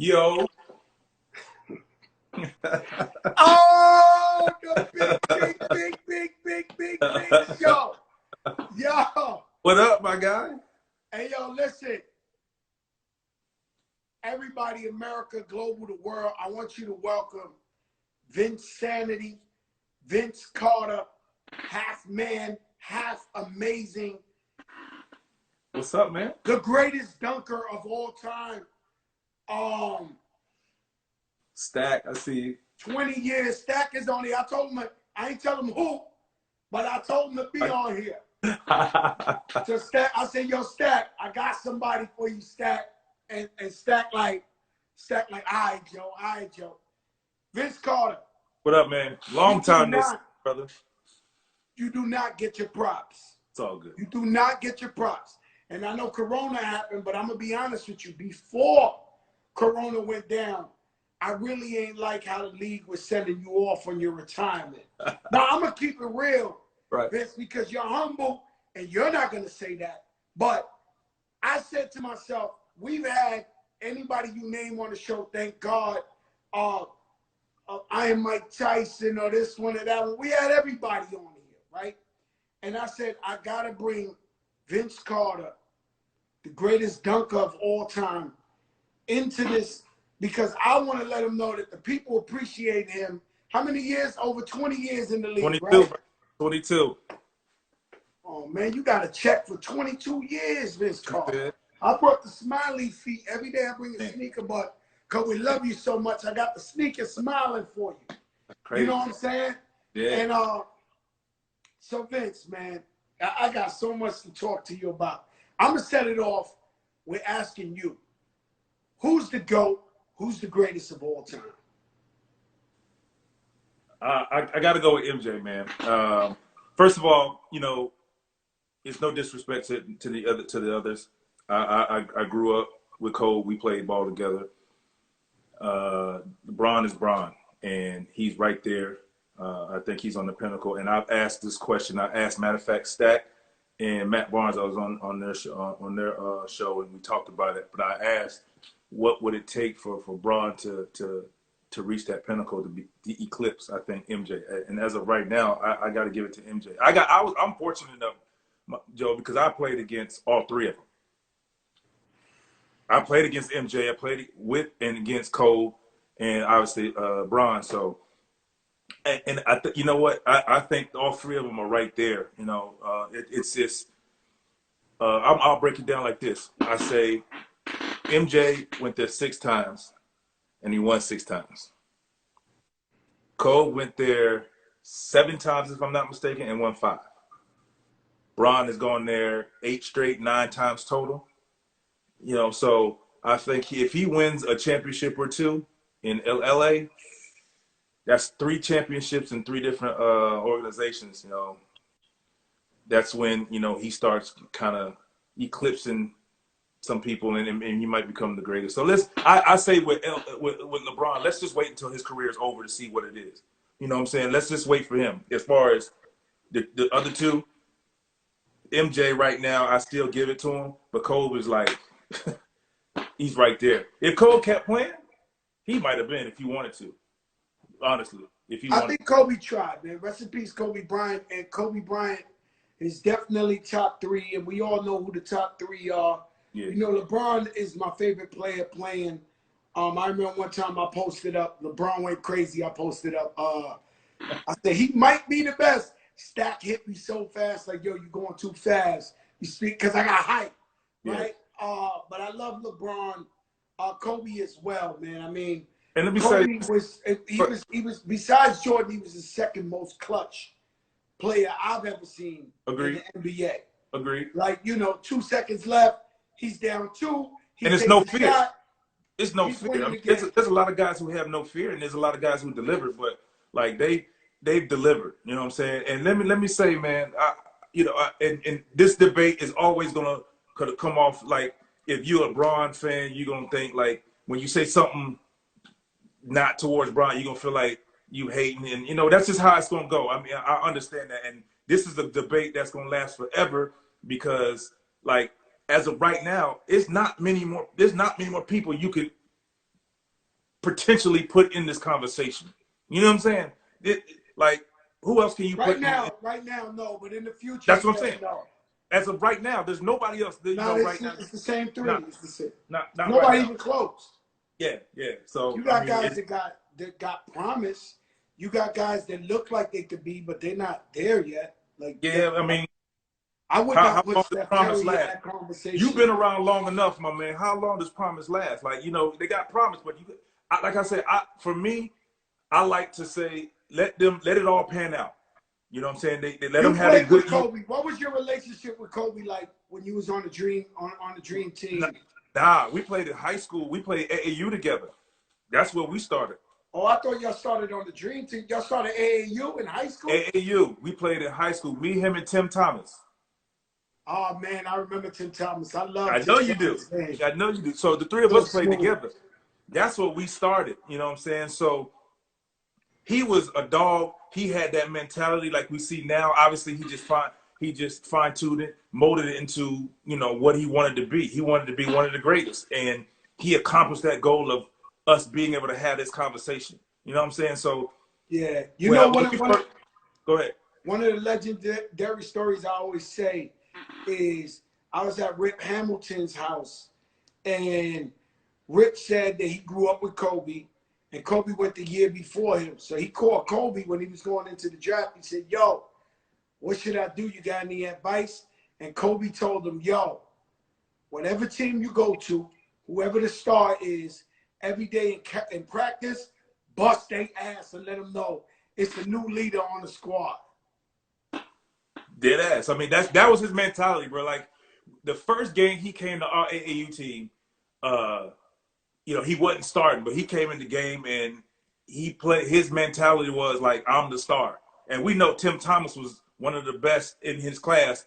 Yo. Oh, the big show. Yo. What up, my guy? Hey, yo, listen. Everybody, America, global, the world, I want you to welcome Vince Sanity, Vince Carter, half man, half amazing. What's up, man? The greatest dunker of all time. Stack, I see you. 20 years. Stack is on here. I told him, I ain't tell him who, but I told him to be on here. So Stack, I said, yo, Stack, I got somebody for you, Stack. And Stack like, all right, Joe. Vince Carter. What up, man? Long time no see, brother. You do not get your props. It's all good. You do not get your props. And I know Corona happened, but I'm going to be honest with you. Before Corona went down, I really ain't like how the league was sending you off on your retirement. Now, I'm going to keep it real, right, Vince, because you're humble, and you're not going to say that. But I said to myself, we've had anybody you name on the show, thank God, I am Mike Tyson or this one or that one. We had everybody on here, right? And I said, I got to bring Vince Carter, the greatest dunker of all time, into this because I want to let him know that the people appreciate him. How many years? Over 20 years in the league, 22, right? 22. Oh, man, you got a check for 22 years, Vince Carter. I brought the smiley feet. Every day I bring a sneaker, but because we love you so much, I got the sneaker smiling for you. Crazy. You know what I'm saying? Yeah. And so, Vince, man, I got so much to talk to you about. I'm going to set it off with asking you, who's the GOAT? Who's the greatest of all time? I got to go with MJ, man. First of all, you know, it's no disrespect to the others. I grew up with Cole. We played ball together. Bron is Bron, and he's right there. I think he's on the pinnacle. And I've asked this question. I asked, matter of fact, Stack and Matt Barnes. I was on their show, and we talked about it. But I asked, what would it take for Bron to reach that pinnacle, to be the eclipse? I think MJ. And as of right now, I got to give it to MJ. I'm fortunate enough, Joe, because I played against all three of them. I played against MJ. I played with and against Cole, and obviously Bron. So, and you know what? I think all three of them are right there. You know, it's just I'll break it down like this. I say MJ went there 6 times, and he won 6 times. Cole went there 7 times, if I'm not mistaken, and won 5. Bron has gone there 8 straight, 9 times total. You know, so I think if he wins a championship or 2 in LA, that's 3 championships in 3 different organizations. You know, that's when, you know, he starts kind of eclipsing some people, and he might become the greatest. So I say with LeBron, let's just wait until his career is over to see what it is. You know what I'm saying? Let's just wait for him. As far as the other 2, MJ right now, I still give it to him, but Cole was like, he's right there. If Cole kept playing, he might have been if he wanted to. Honestly, if he wanted. I think Kobe tried, man. Rest in peace, Kobe Bryant. And Kobe Bryant is definitely top 3, and we all know who the top 3 are. Yeah. You know, LeBron is my favorite player playing. I remember one time I posted up, LeBron went crazy. I posted up, I said, he might be the best. Stack hit me so fast, like, yo, you're going too fast. You speak, because I got hype, right? But I love LeBron, Kobe as well, man. I mean, and let me Kobe say, he was besides Jordan, he was the second most clutch player I've ever seen in the NBA. Agreed. Like, you know, 2 seconds left, he's down 2. And it's no fear. It's no fear. I mean, there's a lot of guys who have no fear, and there's a lot of guys who deliver, but like they've delivered. You know what I'm saying? And let me say, man, and this debate is always gonna come off like, if you're a Bron fan, you're gonna think like, when you say something not towards Bron, you're gonna feel like you hating, and you know that's just how it's gonna go. I mean, I understand that, and this is a debate that's gonna last forever because, like, as of right now, there's not many more people you could potentially put in this conversation. You know what I'm saying? Like, who else can you right put now? in? Right now, no. But in the future, That's what I'm yes, saying. no. As of right now, there's nobody else that you know right now. It's the same three. Not, It's the same. not right Nobody now. even close. Yeah, yeah. So You I got mean, guys that got promise. You got guys that look like they could be, but they're not there yet. Like, yeah. I mean, I would how not put long does Steph promise Curry in last? that You've conversation. been around long enough, my man. How long does promise last? Like, you know, they got promise, but like I said, for me, I like to say let it all pan out. You know what I'm saying? They let them You have a played with good year. Kobe. What was your relationship with Kobe like when you was on the dream team? Nah, we played in high school. We played AAU together. That's where we started. Oh, I thought y'all started on the dream team. Y'all started AAU in high school? AAU. We played in high school. Me, him, and Tim Thomas. Oh man, I remember Tim Thomas. I I love Tim know you do. Thomas. Man. I know you do. So the three of So us played smooth. together. That's what we started. You know what I'm saying? So he was a dog. He had that mentality like we see now. Obviously, he just fine tuned it, molded it into, you know, what he wanted to be. He wanted to be one of the greatest, and he accomplished that goal of us being able to have this conversation. You know what I'm saying? So Yeah, you know when we first, go ahead. One of the legendary stories I always say is I was at Rip Hamilton's house, and Rip said that he grew up with Kobe, and Kobe went the year before him. So he called Kobe when he was going into the draft. He said, yo, what should I do? You got any advice? And Kobe told him, yo, whatever team you go to, whoever the star is, every day in practice, bust their ass and let them know it's a new leader on the squad. Dead ass. I mean, that was his mentality, bro. Like the first game he came to our AAU team, you know, he wasn't starting, but he came in the game and he played. His mentality was like, I'm the star. And we know Tim Thomas was one of the best in his class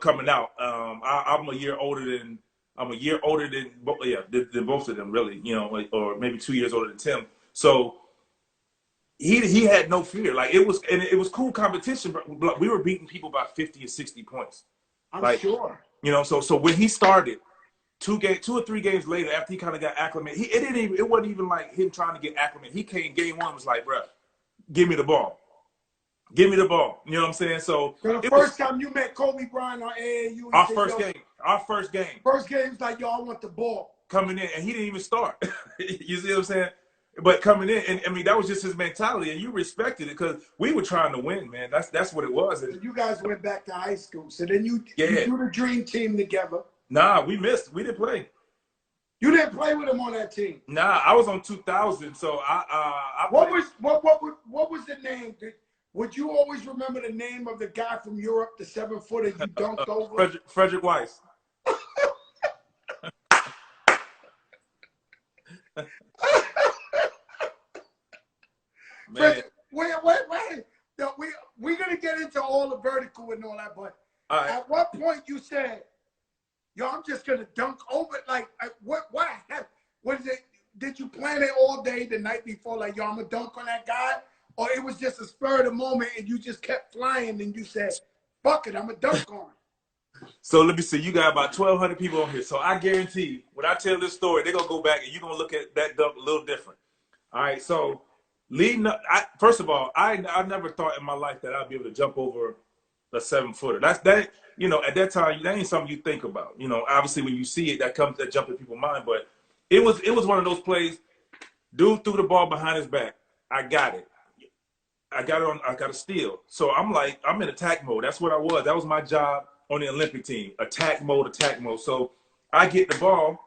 coming out. I'm a year older than than both of them, really. You know, or maybe 2 years older than Tim. So he had no fear. Like it was cool competition, but we were beating people by 50 and 60 points. I'm Like, sure. you know, so when he started, 2 or 3 games later, after he kind of got acclimated, it wasn't even like him trying to get acclimated. He came game one, was like, bro, give me the ball. Give me the ball. You know what I'm saying? So the first time you met Kobe Bryant on AAU, our first game. First game's like, yo, I want the ball. Coming in, and he didn't even start. You see what I'm saying? But coming in, and I mean, that was just his mentality, and you respected it because we were trying to win, man. That's what it was. And so you guys went back to high school. So then you do the dream team together. Nah, we missed. We didn't play. You didn't play with him on that team. Nah, I was on 2000, so I what was the name? Would you always remember the name of the guy from Europe, the 7-footer you dunked over? Frederick Weiss. Man. Wait. No, we're gonna get into all the vertical and all that, but at what point you said, yo, I'm just gonna dunk over it? Like what happened? Was it, did you plan it all day the night before, like, yo, I'm gonna dunk on that guy? Or it was just a spur of the moment and you just kept flying and you said, fuck it, I'm gonna dunk on it? So let me see, you got about 1,200 people on here. So I guarantee when I tell this story, they're gonna go back and you're gonna look at that dunk a little different. All right, so leading up, first of all, I never thought in my life that I'd be able to jump over a 7-footer. That you know, at that time, that ain't something you think about. You know, obviously when you see it, that jump in people's mind. But it was one of those plays. Dude threw the ball behind his back. I got it. I got a steal. So I'm like, I'm in attack mode. That's what I was. That was my job on the Olympic team. Attack mode. So I get the ball,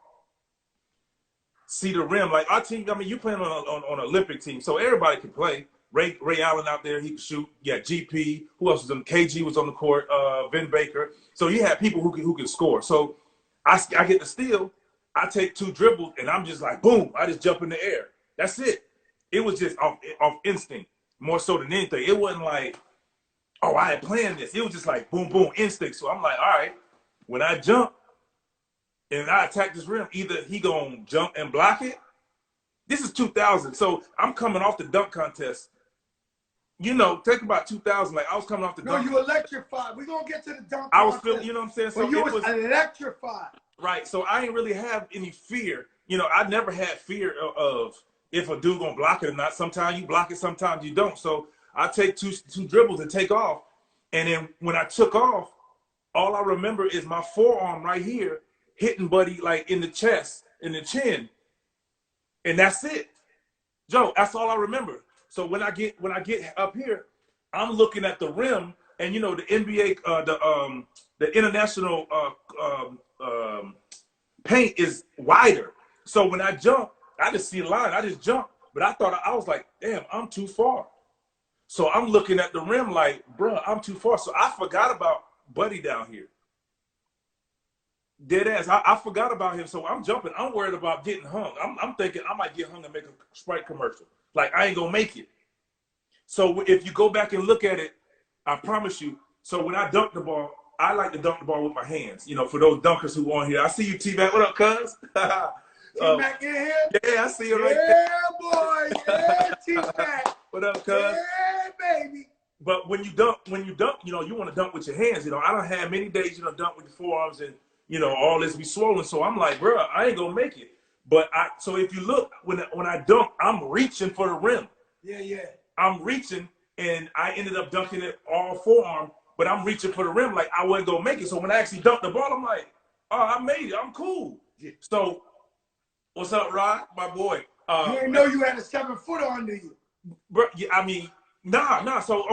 see the rim. Like our team, I mean, you playing on an Olympic team, so everybody can play. Ray Allen out there, he could shoot. Yeah, GP. Who else was on? KG was on the court. Vin Baker. So you had people who can score. So I get the steal. I take 2 dribbles and I'm just like, boom! I just jump in the air. That's it. It was just off instinct, more so than anything. It wasn't like, oh, I had planned this. It was just like boom, boom, instinct. So I'm like, all right, when I jump and I attack this rim, either he gonna jump and block it. This is 2000, so I'm coming off the dunk contest. You know, think about 2000. Like I was coming off the dunk. No, you electrified. We're gonna get to the dunk. I was feeling, you know what I'm saying? So but you was electrified. Right. So I didn't really have any fear. You know, I never had fear of if a dude gonna block it or not. Sometimes you block it, sometimes you don't. So I take two dribbles and take off. And then when I took off, all I remember is my forearm right here hitting Buddy like in the chest, in the chin. And that's it. Joe, that's all I remember. So when I get up here, I'm looking at the rim, and you know the NBA, the international paint is wider. So when I jump, I just see a line. I just jump, but I was like, damn, I'm too far. So I'm looking at the rim like, bro, I'm too far. So I forgot about Buddy down here. Dead ass. I forgot about him. So I'm jumping. I'm worried about getting hung. I'm thinking I might get hung and make a Sprite commercial. Like I ain't gonna make it. So if you go back and look at it, I promise you. So when I dunk the ball, I like to dunk the ball with my hands. You know, for those dunkers who on here, I see you, T-Mac. What up, cuz? T-Mac in here? Yeah, I see you right there. Yeah, boy. Yeah, T-Mac. What up, cuz? Yeah, baby. But when you dunk, you know, you want to dunk with your hands. You know, I don't have many days, you know, dunk with your forearms and, you know, all this be swollen. So I'm like, bro, I ain't gonna make it. But so if you look, when I dunk, I'm reaching for the rim. Yeah. I'm reaching, and I ended up dunking it all forearm, but I'm reaching for the rim like I wasn't gonna make it. So when I actually dunked the ball, I'm like, oh, I made it. I'm cool. Yeah. So what's up, Rod, my boy? You didn't know you had a 7-footer under you. Bro, yeah, I mean, nah. So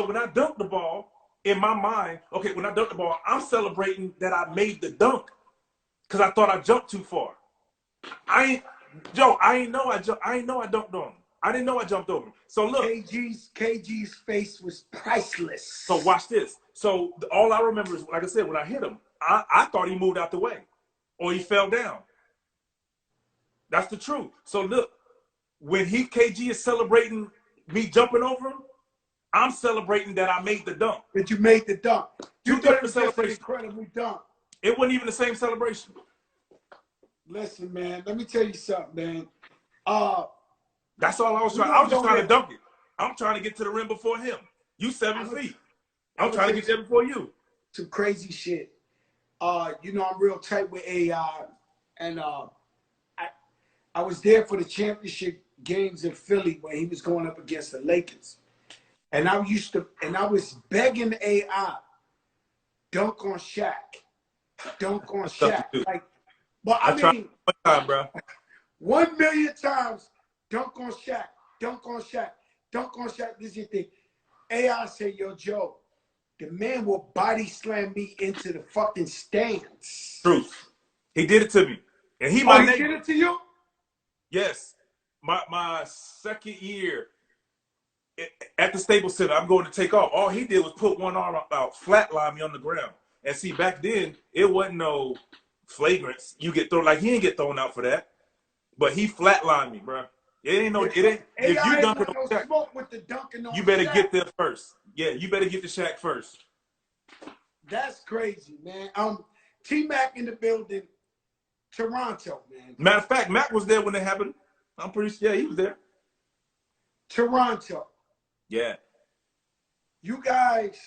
when I dunked the ball, in my mind, when I dunked the ball, I'm celebrating that I made the dunk because I thought I jumped too far. I ain't know I dunked on him. I didn't know I jumped over him. So look, KG's face was priceless. So watch this. So all I remember is, like I said, when I hit him, I thought he moved out the way, or he fell down. That's the truth. So look, when KG is celebrating me jumping over him, I'm celebrating that I made the dunk. That you made the dunk. You thought it was just an incredible dunk. It wasn't even the same celebration. Listen, man, let me tell you something, man. That's all I was trying. I was just trying to dunk it. I'm trying to get to the rim before him. You 7 feet. I'm trying to get there before you. Some crazy shit. You know, I'm real tight with AI, and I was there for the championship games in Philly when he was going up against the Lakers. And I was begging AI, dunk on Shaq. Dunk on Shaq. Like, but I mean, one time, bro. 1 million times, dunk on Shaq. Dunk on Shaq. Dunk on Shaq. This is your thing. AI said, yo, Joe, the man will body slam me into the fucking stands. Truth. He did it to me. And he did it to you? Yes. My second year at the Staples Center, I'm going to take off. All he did was put one arm out, flatline me on the ground. And see, back then, it wasn't no flagrants. You get thrown, like he didn't get thrown out for that. But he flatlined me, bro. It ain't. If you dunk it on Shaq, smoke with the dunking on you better Shaq. get there first. Yeah, you better get to Shaq first. That's crazy, man. T-Mac in the building, Toronto, man. Matter of fact, Mac was there when it happened. I'm pretty sure, yeah, he was there. Toronto. Yeah. You guys,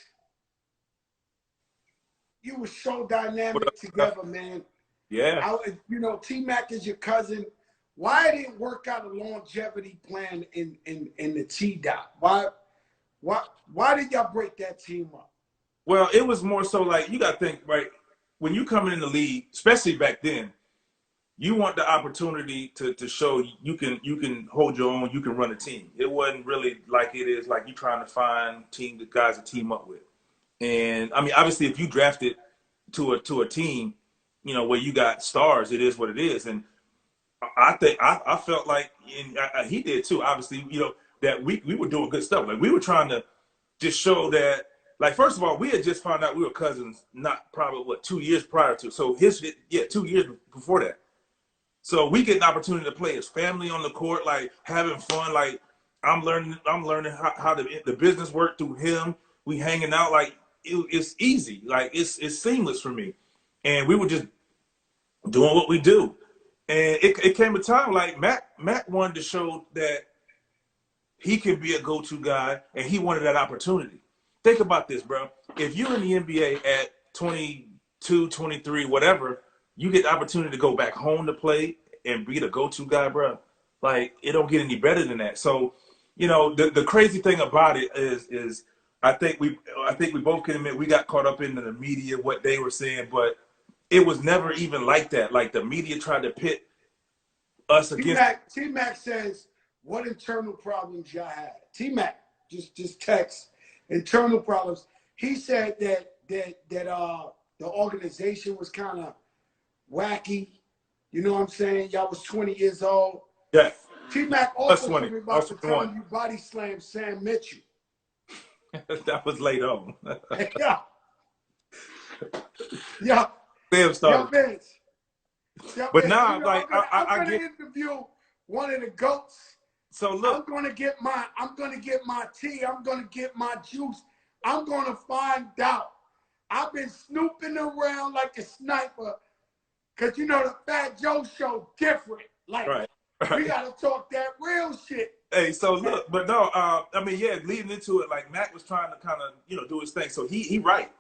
you were so dynamic together, man. Yeah. You know, T-Mac is your cousin. Why didn't work out a longevity plan in the T-Dot? Why did y'all break that team up? Well, it was more so like, you got to think, right, when you coming in the league, especially back then, you want the opportunity to show you can hold your own, you can run a team. It wasn't really like it is like you trying to find the guys to team up with. And I mean, obviously, if you drafted to a team, you know, where you got stars, it is what it is. And I think I felt like, and he did too, obviously, you know, that we were doing good stuff. Like we were trying to just show that, like, first of all, we had just found out we were cousins, not probably 2 years prior to. So 2 years before that. So we get an opportunity to play as family on the court, like having fun. Like I'm learning how the business work through him. We hanging out, like it's easy, like it's seamless for me. And we were just doing what we do. And it came a time like Mac wanted to show that he could be a go-to guy, and he wanted that opportunity. Think about this, bro. If you're in the NBA at 22, 23, whatever, you get the opportunity to go back home to play and be the go-to guy, bro. Like it don't get any better than that. So, you know, the crazy thing about it is I think we both can admit we got caught up into the media, what they were saying, but it was never even like that. Like the media tried to pit us against. T-Mac says, what internal problems y'all had? T-Mac just text internal problems. He said that the organization was kind of wacky. You know what I'm saying? Y'all was 20 years old. Yeah. T-Mac also told me about the time you body slammed Sam Mitchell. That was late on. Yeah. Yeah. Sam started. Yo, Vince. But now, you know, like I'm I gonna get interview one of the goats. So look, I'm gonna get my tea. I'm gonna get my juice. I'm gonna find out. I've been snooping around like a sniper, cause you know the Fat Joe show different. Like right. We gotta talk that real shit. Hey, so look, but no, I mean, yeah, leading into it, like Mac was trying to kind of, you know, do his thing. So he right.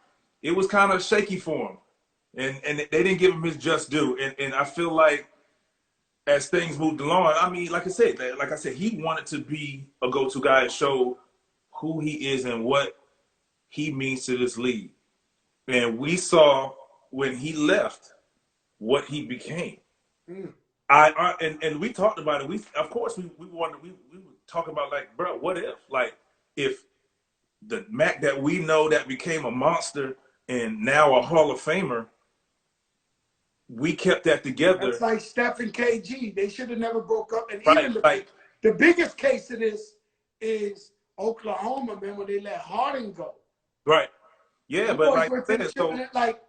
It was kind of shaky for him, and they didn't give him his just due. And I feel like as things moved along, I mean, like I said, he wanted to be a go-to guy and show who he is and what he means to this league. And we saw when he left what he became. Mm. And we talked about it. We were talking about, like, bro, what if the Mac that we know that became a monster and now a Hall of Famer, we kept that together. That's like Steph and KG. They should have never broke up. And right, even like, the biggest case of this Oklahoma, man, when they let Harden go. Right. Yeah, but like I said, so like,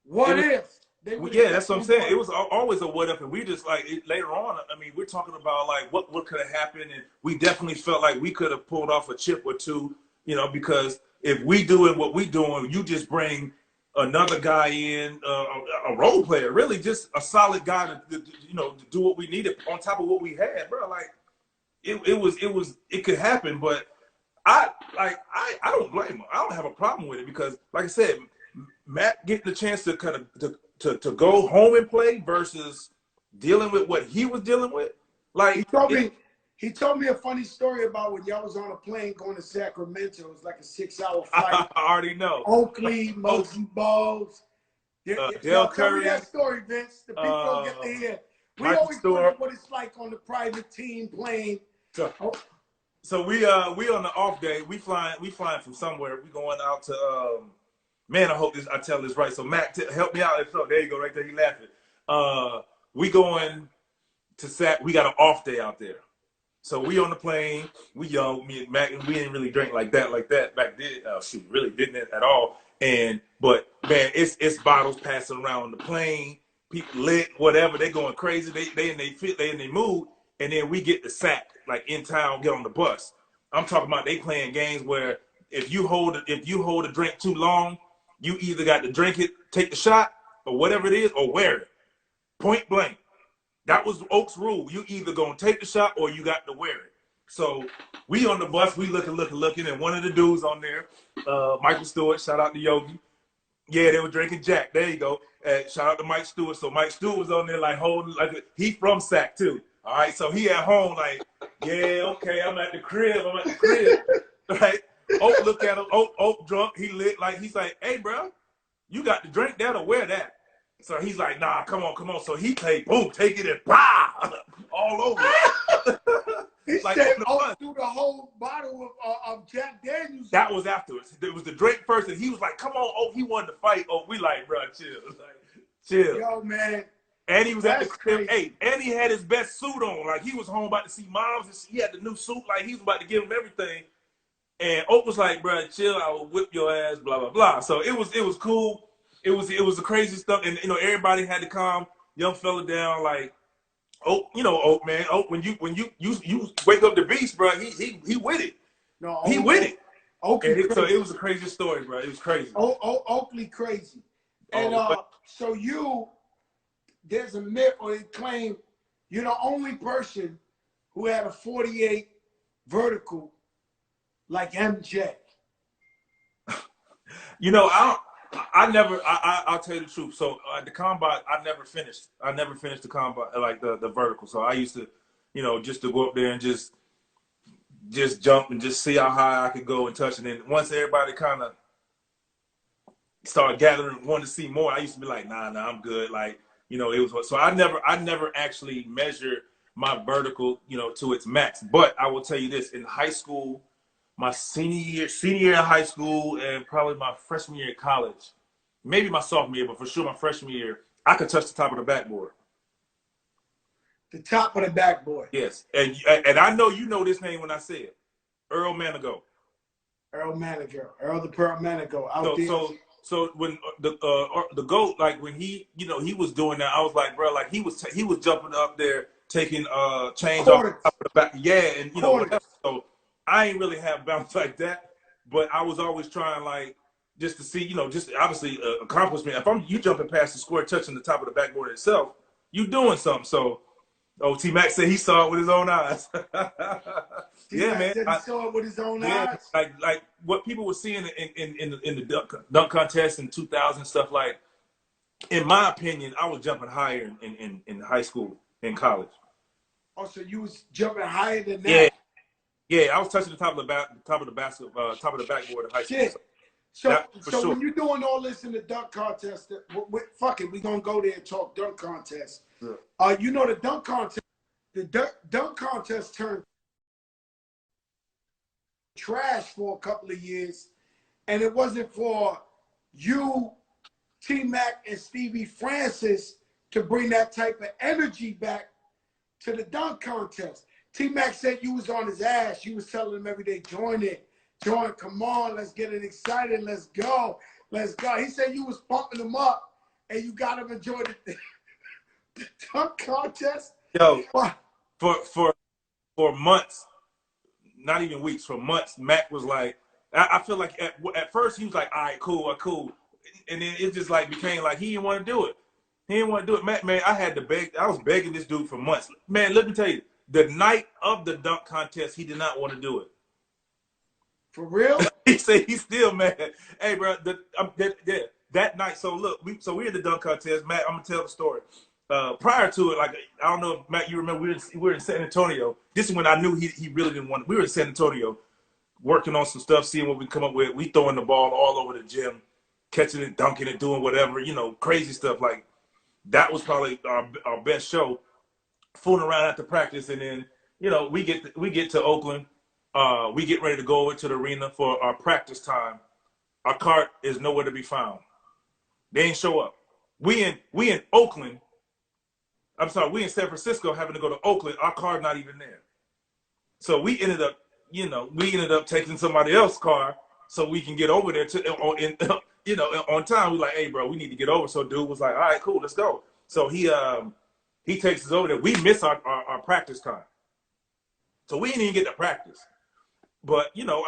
what if? Yeah, that's what I'm saying. It was always a what if, and we just like later on. I mean, we're talking about like what could have happened, and we definitely felt like we could have pulled off a chip or two, you know, because if we doing what we doing, you just bring another guy in, a role player, really just a solid guy to do what we needed on top of what we had, bro. Like it could happen, but I don't blame him. I don't have a problem with it because, like I said, Matt getting the chance to kind of to go home and play versus dealing with what he was dealing with. Like he told me a funny story about when y'all was on a plane going to Sacramento. It was like a 6-hour flight. I already know. Oakley, Mosey Balls. Dale Curry. Tell me that story, Vince. The people don't get to hear. We always wonder what it's like on the private team plane. So we on the off day. We flying from somewhere. We going out to man, I hope I tell this right. So Matt, help me out. So there you go, right there. He laughing. We going to Sac. We got an off day out there. So we on the plane. We young. Me and Mac, and we didn't really drink like that back then. Really didn't at all. But man, it's bottles passing around on the plane. People lit, whatever. They going crazy. They in their mood. And then we get to Sac, like in town, get on the bus. I'm talking about they playing games where if you hold a drink too long, you either got to drink it, take the shot, or whatever it is, or wear it. Point blank. That was Oak's rule. You either gonna take the shot or you got to wear it. So we on the bus, we looking, and one of the dudes on there, Michael Stewart, shout out to Yogi. Yeah, they were drinking Jack. There you go. Shout out to Mike Stewart. So Mike Stewart was on there like holding, like he from Sac too. All right, so he at home like, yeah, okay, I'm at the crib, right? Oak look at him, Oak drunk, he lit, like he's like, hey, bro, you got to drink that or wear that. So he's like, nah, come on. So he played, boom, take it and bah, all over. He like, said Oak threw the whole bottle of Jack Daniels. That was afterwards. It was the drink first, and he was like, come on, Oak, he wanted to fight. Oak, we like, bro, chill. Like, chill. Yo, man. And he was at the crib, hey, and he had his best suit on. Like, he was home about to see moms, and he had the new suit. Like, he was about to give him everything. And Oak was like, bro, chill, I will whip your ass, blah, blah, blah. So it was cool. It was the crazy stuff. And, you know, everybody had to calm young fella down. Like, Oak, you know, Oak, man. Oak, when you wake up the beast, bro, he with it. No, he with it. Oakley so it was a crazy story, bro. It was crazy. Oakley crazy. And so there's a myth or a claim you're the only person who had a 48 vertical like MJ. You know, I'll tell you the truth. So at the combine, I never finished the combine, like the vertical. So I used to you know, just to go up there and just jump and just see how high I could go and touch. And then once everybody kind of started gathering, wanted to see more, I used to be like, nah, I'm good. Like, you know, it was, so I never actually measured my vertical, you know, to its max. But I will tell you this, in high school, my senior year in high school and probably my freshman year in college, maybe my sophomore year, but for sure my freshman year, I could touch the top of the backboard. The top of the backboard. Yes. And I know you know this name when I say it. Earl Manigault. Earl the Pearl Manigault out there. So when the GOAT, like when he, you know, he was doing that, I was like, bro, like he was jumping up there, taking change off the top of the back. Yeah, and you know, whatever. So I ain't really have bounce like that, but I was always trying like just to see, you know, just obviously accomplishment. If you jumping past the square, touching the top of the backboard itself, you doing something. So T Mac said he saw it with his own eyes. Yeah, man. Said he saw it with his own eyes. Like what people were seeing in the dunk contest in 2000 stuff. Like, in my opinion, I was jumping higher in high school, in college. Oh, so you was jumping higher than that? Yeah. I was touching the top of the backboard in high school. Shit. So sure. When you're doing all this in the dunk contest, fuck it, we gonna go there and talk dunk contest. Yeah. You know the dunk contest turned trash for a couple of years, and it wasn't for you, T-Mac, and Stevie Francis to bring that type of energy back to the dunk contest. T-Mac said you was on his ass. You was telling him every day, join it. Join, come on, let's get it excited. Let's go. He said you was pumping him up, and you got him enjoy the dunk contest. Yo, for months, not even weeks, for months, Mac was like, I feel like at first he was like, all right, cool. And then it just like became like he didn't want to do it. He didn't want to do it. Mac, man, I was begging this dude for months. Man, let me tell you, the night of the dunk contest, he did not want to do it. For real? He said he's still mad. Hey, bro, that night, so look, we're in the dunk contest. Matt, I'm going to tell the story. Prior to it, like, I don't know if, Matt, you remember, we were in San Antonio. This is when I knew he really didn't want it. We were in San Antonio working on some stuff, seeing what we come up with. We throwing the ball all over the gym, catching it, dunking it, doing whatever, you know, crazy stuff. Like, that was probably our best show, fooling around after practice. And then, you know, we get to Oakland. We get ready to go over to the arena for our practice time. Our cart is nowhere to be found. They ain't show up. We in Oakland. I'm sorry, we in San Francisco having to go to Oakland. Our car not even there. So we ended up taking somebody else's car so we can get over there on time. We're like, hey, bro, we need to get over. So dude was like, all right, cool, let's go. So he takes us over there. We miss our practice time. So we didn't even get to practice. But, you know,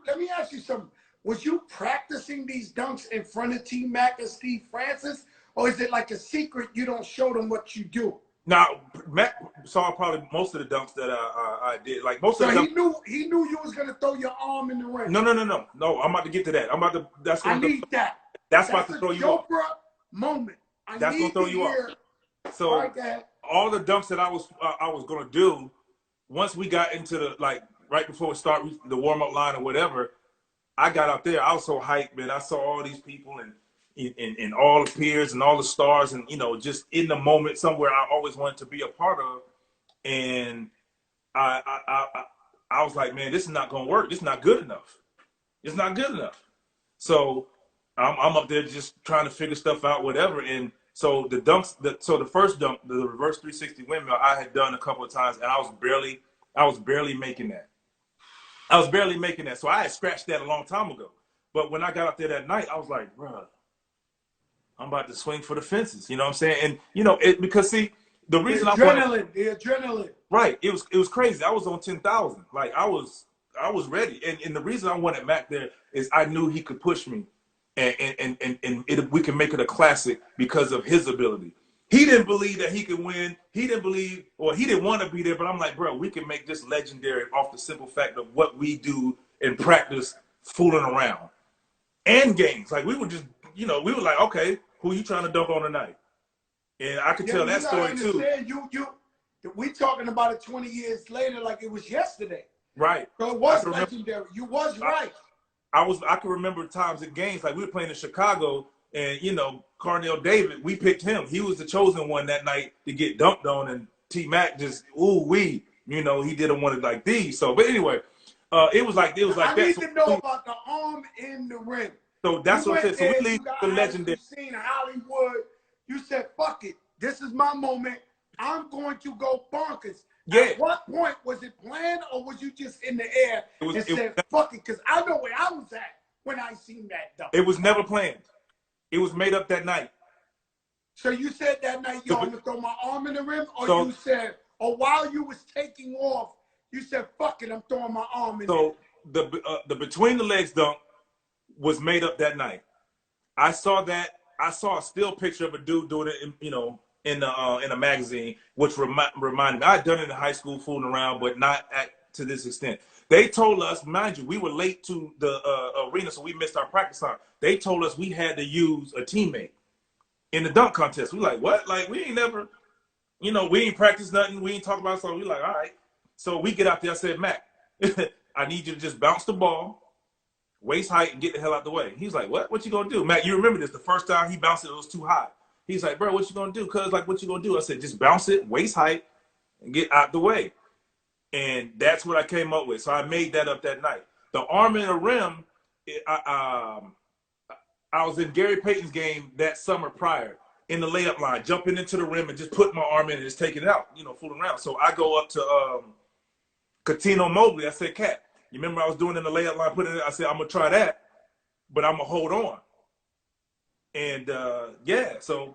let me ask you something. Was you practicing these dunks in front of T-Mac and Steve Francis? Or is it like a secret, you don't show them what you do? Now, Mac saw probably most of the dunks that I did. Like most of the dunks. He knew you was going to throw your arm in the ring. No. I'm about to get to that. I need that. That's about to throw you off. Moment. That's going to throw you off. So all the dunks that I was going to do, once we got into the, like, right before we start the warm-up line or whatever, I got out there. I was so hyped, man. I saw all these people and all the peers and all the stars and, you know, just in the moment somewhere I always wanted to be a part of. And I was like, man, this is not going to work. This is not good enough. It's not good enough. So I'm up there just trying to figure stuff out, whatever. And so the first dunk, the reverse 360 windmill, I had done a couple of times, and I was barely making that. So I had scratched that a long time ago. But when I got up there that night, I was like, bruh, I'm about to swing for the fences. You know what I'm saying? And, you know, because, see, the reason the adrenaline. Right. It was crazy. I was on 10,000. Like, I was ready. And the reason I wanted Mac there is I knew he could push me. And we can make it a classic because of his ability. He didn't believe that he could win. He didn't want to be there. But I'm like, bro, we can make this legendary off the simple fact of what we do in practice, fooling around. And games. Like, we were just, you know, we were like, okay, who you trying to dunk on tonight? And I could tell that story too. We talking about it 20 years later like it was yesterday. Right. So it was legendary. You was right. I can remember times at games like we were playing in Chicago, and you know, Carnell David, we picked him. He was the chosen one that night to get dunked on, and T Mac just you know, he didn't want it like these. So, but anyway, it was like that. I need to know about the arm in the rim. So that's what I said. So we leave the legendary. You seen Hollywood. You said, "Fuck it, this is my moment. I'm going to go bonkers." Yeah. At what point was it planned, or was you just in the air and said, "Fuck it"? Because I know where I was at when I seen that dunk. It was never planned. It was made up that night. So you said that night, "Yo, I'm gonna throw my arm in the rim," or you said, or while you was taking off, you said, "Fuck it, I'm throwing my arm in." So the between the legs dunk was made up that night. I saw that. I saw a still picture of a dude doing it, in a magazine, which reminded me. I had done it in high school, fooling around, but not to this extent. They told us, mind you, we were late to the arena, so we missed our practice time. They told us we had to use a teammate in the dunk contest. We like, what? Like, we ain't never, we ain't practiced nothing. We ain't talked about something. We like, all right. So we get out there. I said, Mac, I need you to just bounce the ball, waist height, and get the hell out the way. He's like, what? What you gonna do? Mac, you remember this. The first time he bounced it was too high. He's like, bro, what you gonna do? Cuz, like, what you gonna do? I said, just bounce it, waist height, and get out the way. And that's what I came up with. So I made that up that night. The arm in the rim, I was in Gary Payton's game that summer prior in the layup line, jumping into the rim and just putting my arm in and just taking it out, fooling around. So I go up to Catino Mobley. I said, Cat, you remember I was doing in the layup line, putting it in? I said, I'm going to try that, but I'm going to hold on. And, so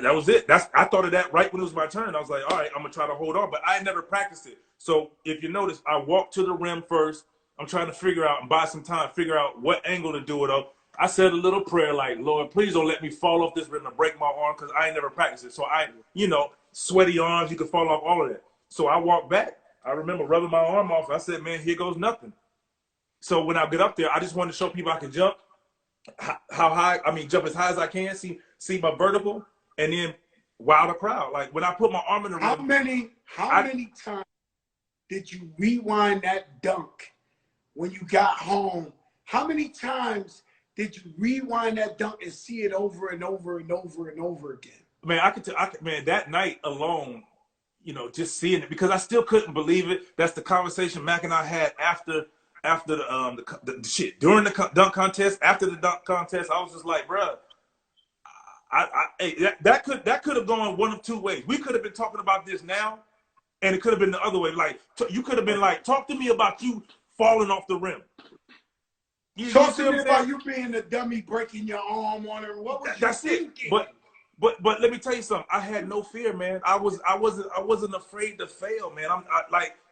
that was it. I thought of that right when it was my turn. I was like, all right, I'm going to try to hold on. But I had never practiced it. So if you notice, I walked to the rim first. I'm trying to figure out and buy some time, figure out what angle to do it up. I said a little prayer like, Lord, please don't let me fall off this rim and break my arm because I ain't never practiced it. So sweaty arms, you could fall off, all of that. So I walked back. I remember rubbing my arm off. I said, man, here goes nothing. So when I get up there, I just wanted to show people I can jump. How high? I mean, jump as high as I can. See my vertical, and then wow the crowd. Like when I put my arm in the rim. How many times did you rewind that dunk when you got home? How many times did you rewind that dunk and see it over and over and over and over again? Man, man, that night alone, just seeing it, because I still couldn't believe it. That's the conversation Mac and I had after the shit, during the dunk contest, after the dunk contest. I was just like, bruh, that could have gone one of two ways. We could have been talking about this now, and it could have been the other way. Like, you could have been like, talk to me about you falling off the rim. Talk to me about you being a dummy, breaking your arm on it. What was you thinking? But let me tell you something. I had no fear, man. I wasn't afraid to fail, man.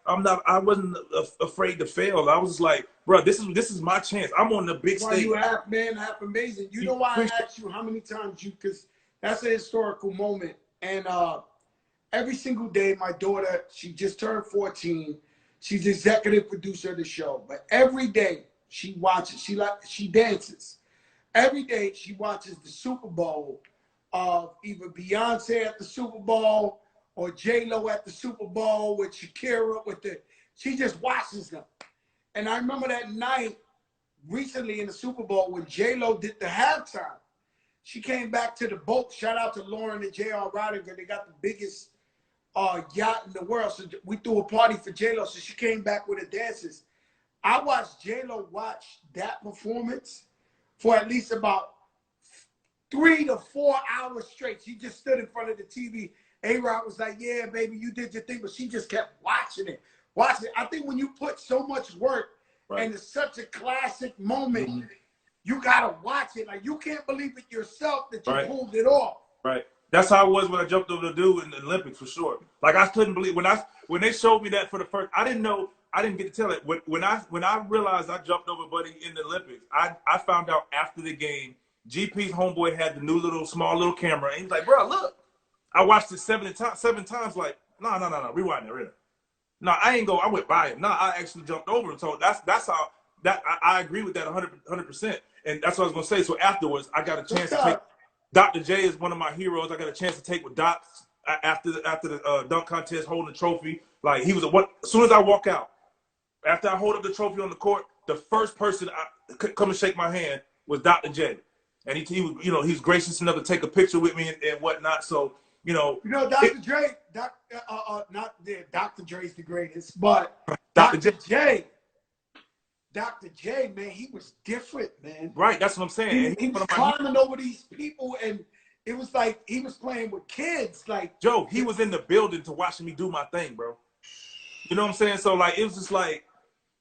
I wasn't afraid to fail. I was like, bro, this is my chance. I'm on the big stage. You half amazing. You know why I asked you how many times because that's a historical moment. And every single day, my daughter, she just turned 14. She's executive producer of the show. But every day she watches, she dances. Every day she watches the Super Bowl of either Beyonce at the Super Bowl or J-Lo at the Super Bowl with Shakira she just watches them. And I remember that night recently in the Super Bowl when J-Lo did the halftime. She came back to the boat. Shout out to Lauren and J.R. Rodinger. They got the biggest yacht in the world. So we threw a party for J-Lo. So she came back with her dances. I watched J-Lo watch that performance for at least about 3 to 4 hours straight. She just stood in front of the TV. A-Rod was like, yeah, baby, you did your thing. But she just kept watching it. I think when you put so much work and it's such a classic moment, you got to watch it. Like, you can't believe it yourself that you pulled it off. Right. That's how it was when I jumped over the dude in the Olympics, for sure. Like, I couldn't believe when they showed me that for the first. I didn't know. I didn't get to tell it. When I realized I jumped over Buddy in the Olympics, I found out after the game. GP's homeboy had the new small little camera, and he's like, bro, look. I watched it 7 times. Like, no, rewind it, really. No, I ain't go. I went by him. No, I actually jumped over him. So that's how that I agree with that 100%. And that's what I was gonna say. So afterwards, I got a chance to take. Dr. J is one of my heroes. I got a chance to take with Doc after the dunk contest, holding the trophy. Like he was as soon as I walk out, after I hold up the trophy on the court, the first person come and shake my hand was Dr. J, and he was he's gracious enough to take a picture with me and whatnot. So Dr. Dre, not Dr. Dre's the greatest, but Dr. J. Dr. J, man, he was different, man. Right, that's what I'm saying. He was climbing over these people, and it was like he was playing with kids. Like Joe, he was in the building to watching me do my thing, bro. You know what I'm saying? So like, it was just like,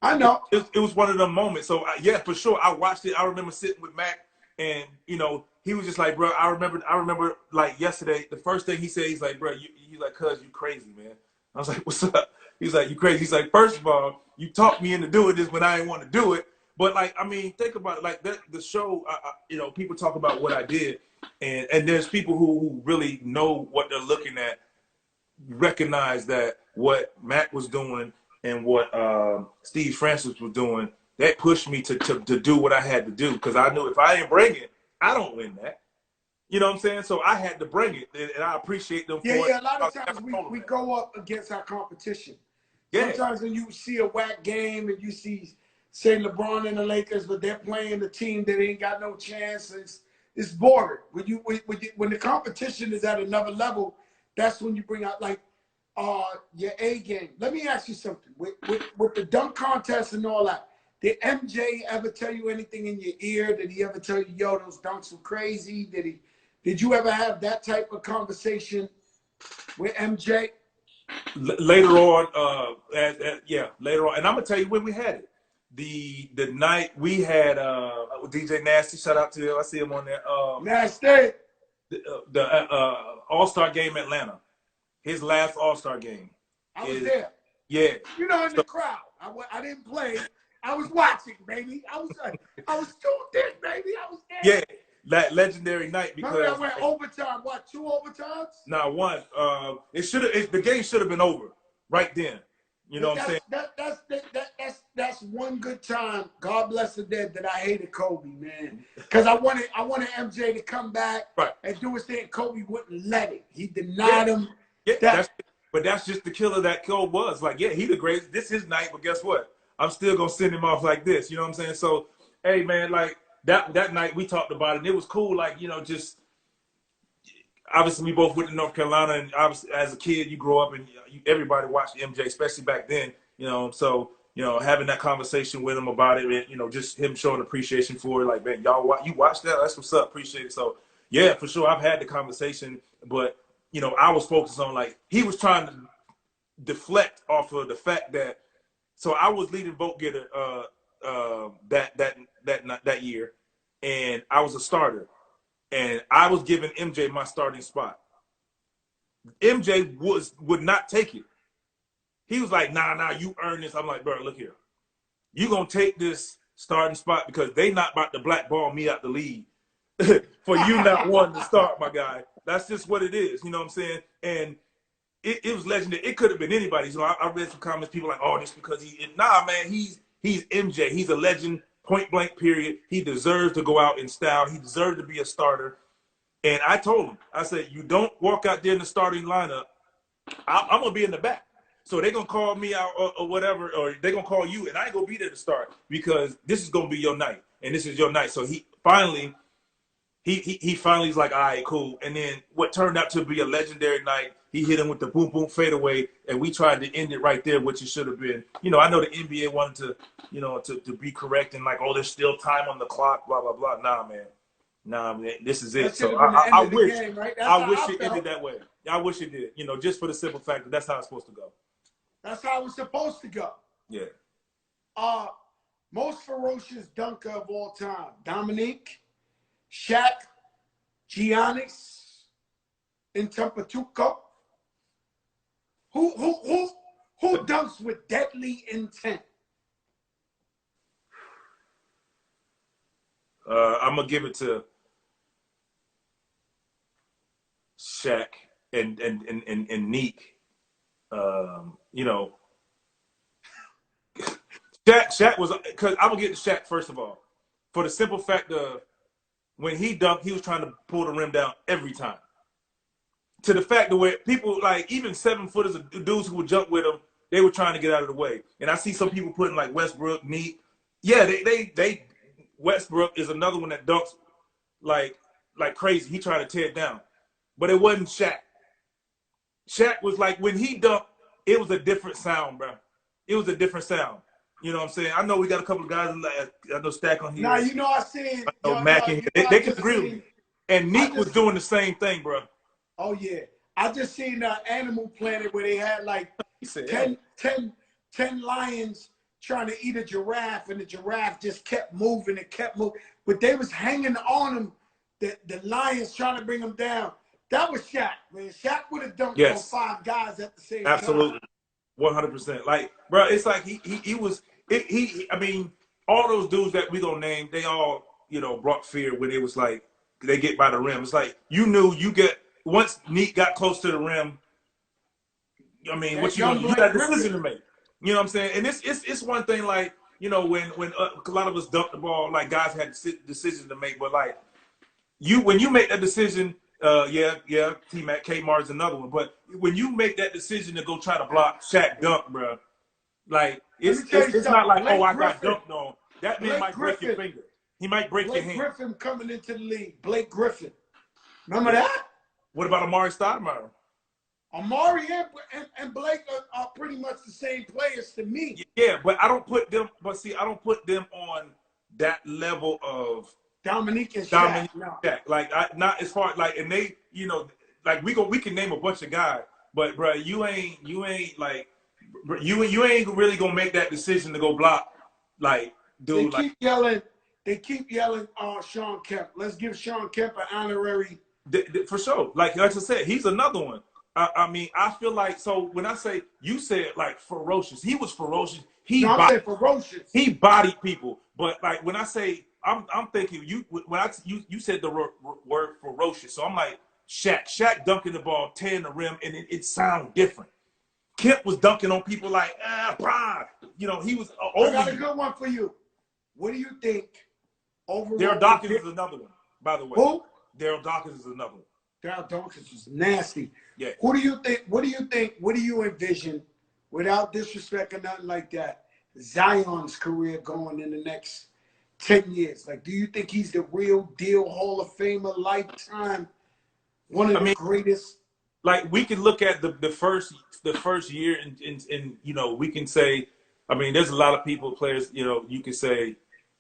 I know it was one of them moments. So yeah, for sure, I watched it. I remember sitting with Mac, and he was just like, bro, I remember like yesterday, the first thing he said, he's like, bro, he's like, cuz you crazy, man. I was like, what's up? He's like, you crazy. He's like, first of all, you talked me into doing this when I didn't want to do it. But like, I mean, think about it. Like the show, people talk about what I did, and there's people who really know what they're looking at, recognize that what Mac was doing and what Steve Francis was doing, that pushed me to do what I had to do, because I knew if I didn't bring it, I don't win that. You know what I'm saying? So I had to bring it, and I appreciate them for it. Yeah, a lot of times we go up against our competition. Yeah. Sometimes when you see a whack game and you see, say, LeBron and the Lakers, but they're playing the team that ain't got no chance, it's boring. When the competition is at another level, that's when you bring out like your A game. Let me ask you something. With the dunk contest and all that, did MJ ever tell you anything in your ear? Did he ever tell you, yo, those dunks were crazy? Did you ever have that type of conversation with MJ? Later on, later on. And I'm going to tell you when we had it. The night we had DJ Nasty, shout out to him. I see him on there. Nasty. The All-Star game in Atlanta. His last All-Star game. I was there. Yeah. In the crowd. I didn't play. I was watching, baby. I was tuned in, baby. I was there. Yeah. That legendary night, because remember I went overtime. What, 2 overtimes? Nah, one. The game should have been over right then. You know what I'm saying? That's one good time. God bless the dead that I hated Kobe, man. Because I wanted MJ to come back and do his thing. Kobe wouldn't let it. He denied him. Yeah, but that's just the killer that Kobe was. Like, yeah, he the greatest. This is his night, but guess what? I'm still gonna send him off like this. You know what I'm saying? So, hey, man, like that night we talked about it, and it was cool. Like, just obviously we both went to North Carolina, and obviously as a kid you grow up and everybody watched MJ, especially back then. So having that conversation with him about it, and just him showing appreciation for it. Like, man, you watched that? That's what's up. Appreciate it. So yeah, for sure, I've had the conversation, but I was focused on, like, he was trying to deflect off of the fact that. So I was leading vote getter that year, and I was a starter, and I was giving MJ my starting spot. MJ would not take it. He was like, nah, you earn this. I'm like, bro, look here. You gonna take this starting spot because they not about to blackball me out the league for you not wanting to start, my guy. That's just what it is. You know what I'm saying? And it was legendary. It could have been anybody. So I read some comments, people like, oh, this because nah, man, he's MJ. He's a legend, point blank, period. He deserves to go out in style. He deserves to be a starter. And I told him, I said, you don't walk out there in the starting lineup, I'm going to be in the back. So they're going to call me out or whatever, or they're going to call you, and I ain't going to be there to start because this is going to be your night, and this is your night. So he finally is like, all right, cool. And then what turned out to be a legendary night, he hit him with the boom, boom, fadeaway, and we tried to end it right there, which it should have been. I know the NBA wanted to, to be correct and like, oh, there's still time on the clock, blah, blah, blah. Nah, man, this is it. So I wish it ended that way. I wish it did, just for the simple fact that that's how it's supposed to go. That's how it's supposed to go. Yeah. Most ferocious dunker of all time, Dominique, Shaq, Giannis, Intempatuco. Who dunks with deadly intent? I'm gonna give it to Shaq and Neek. Shaq was, because I'm gonna get to Shaq first of all, for the simple fact of when he dunked, he was trying to pull the rim down every time. to the fact that where people like even 7-footers, dudes who would jump with him, they were trying to get out of the way. And I see some people putting like Westbrook, neat. Yeah, they Westbrook is another one that dunks like crazy. He tried to tear it down, but it wasn't Shaq. Shaq was like when he dunked, it was a different sound, bro. It was a different sound. You know what I'm saying? I know we got a couple of guys. I know Stack on here. Now you know I seen. I know Mac in here. They can agree with me. And Neek was doing the same thing, bro. Oh yeah, I just seen Animal Planet where they had like 10 lions trying to eat a giraffe, and the giraffe just kept moving and kept moving, but they was hanging on him. The lions trying to bring him down. That was Shaq, man. Shaq would have dunked on 5 guys at the same time. Absolutely. 100%. Like, bro, it's like he was. I mean, all those dudes that we gonna name, they all brought fear when it was like they get by the rim. It's like you knew you get once Neek got close to the rim. I mean, what you got a decision to make. You know what I'm saying? And it's one thing like when a lot of us dunked the ball, like guys had decisions to make, but like when you make that decision. T-Mac, Kmart's another one. But when you make that decision to go try to block Shaq dunk, bro, like it's not like I got dunked on. That man might break your finger. He might break your hand. Blake Griffin coming into the league. Blake Griffin. Remember that? What about Amari Stoudemire? Amari and Blake are pretty much the same players to me. Yeah, but I don't put them. But see, I don't put them on that level of Dominique and Shaq. Like not as far like, and they, like we can name a bunch of guys, but bro, you ain't like you ain't really gonna make that decision to go block like dude. They keep yelling Sean Kemp. Let's give Sean Kemp an honorary. For sure. Like I said, he's another one. I mean, I feel like so when I say you said like ferocious, he was ferocious. Ferocious. He bodied people, but like when I say. I'm thinking you said the word ferocious, so I'm like Shaq dunking the ball, tearing the rim, and it sounded different. Kemp was dunking on people like he was. I got a good one for you. What do you think? Daryl Dawkins is another one, by the way. Who? Daryl Dawkins is another one. Daryl Dawkins was nasty. Yeah. Who do you think? What do you think? What do you envision, without disrespect or nothing like that, Zion's career going in the next 10 years? Like, do you think he's the real deal Hall of Famer, lifetime, one of the greatest? Like, we can look at the first year and we can say, I mean, there's a lot of players, you can say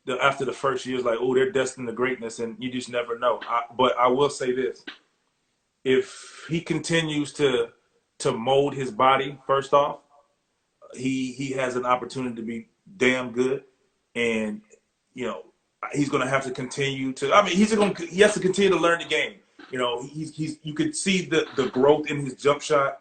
that after the first year is like, oh, they're destined to greatness, and you just never know. But I will say this. If he continues to mold his body, first off, he has an opportunity to be damn good. And he's going to have to continue to. I mean, he has to continue to learn the game. You could see the growth in his jump shot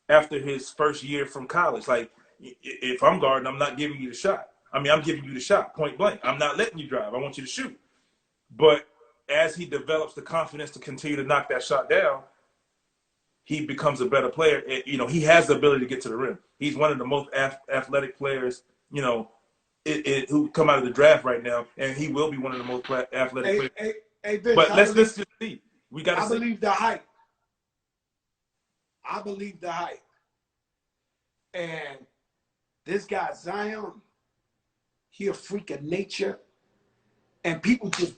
after his first year from college. Like, if I'm guarding, I'm not giving you the shot. I mean, I'm giving you the shot, point blank. I'm not letting you drive. I want you to shoot. But as he develops the confidence to continue to knock that shot down, he becomes a better player. He has the ability to get to the rim. He's one of the most athletic players. Who come out of the draft right now, and he will be one of the most athletic players. Vince, but let's just see. We got to see. I believe the hype. And this guy, Zion, he a freak of nature, and people just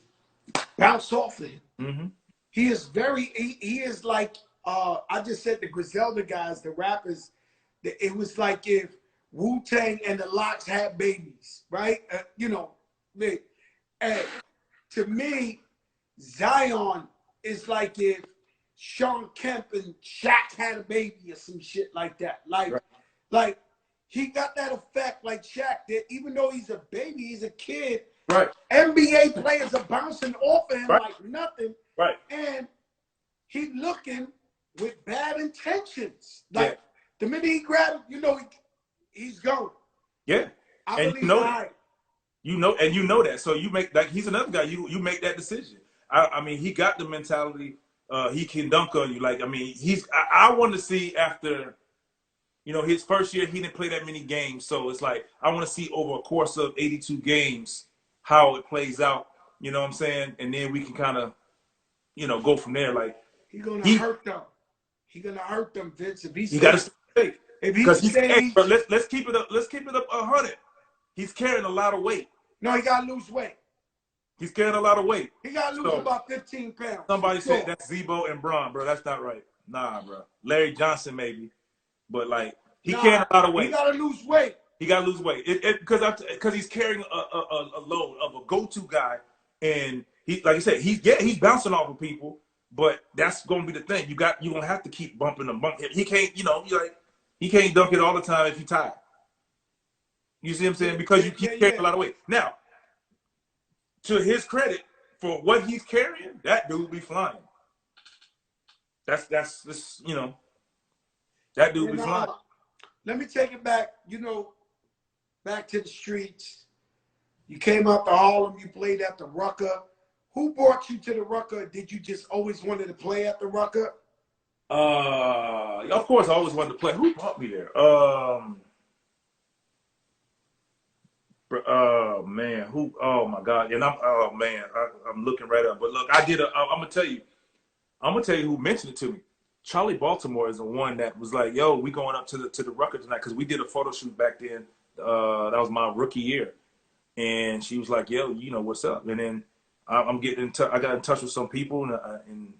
bounce off of him. Mm-hmm. He is like, I just said the Griselda guys, the rappers, it was like if Wu-Tang and the Locks had babies, right? And to me, Zion is like if Sean Kemp and Shaq had a baby or some shit like that. Like he got that effect like Shaq did, even though he's a baby, he's a kid. Right. NBA players are bouncing off of him like nothing. Right. And he looking with bad intentions. Like the minute he grabbed him, he's going. Yeah. I believe that. And you know that. So you make like he's another guy. You make that decision. I mean, he got the mentality. He can dunk on you. Like, I mean, I want to see after, his first year, he didn't play that many games. So it's like, I want to see over a course of 82 games how it plays out. You know what I'm saying? And then we can kind of, go from there. Like, he's going to hurt though. He gonna hurt them, Vince. If he You got to stays, stay if he because he's. Hey, bro, stays, let's keep it up. Let's keep it up 100. He's carrying a lot of weight. no, he gotta lose weight. He's carrying a lot of weight. He gotta lose about 15 pounds. Somebody said that's Zebo and Braun, bro. That's not right. Nah, bro. Larry Johnson maybe, but like he carrying a lot of weight. He gotta lose weight. He gotta lose weight because he's carrying a load of a go-to guy, and he, like I said, he's bouncing off of people, but that's gonna be the thing. You're gonna have to keep bumping him. He can't, he can't dunk it all the time if you're tired. You see what I'm saying? Because you keep carrying a lot of weight. Now, to his credit, for what he's carrying, that dude be flying. That's that dude be flying. Let me take it back, back to the streets. You came up to Harlem, you played at the Rucker. Who brought you to the Rucker? Did you just always wanted to play at the Rucker? Of course I always wanted to play. Who brought me there? Man, who? Oh my God! And I'm looking right up. But look, I'm gonna tell you who mentioned it to me. Charlie Baltimore is the one that was like, "Yo, we going up to the Rucker tonight," because we did a photo shoot back then. That was my rookie year, and she was like, "Yo, what's up?" And then I'm getting in touch. I got in touch with some people, and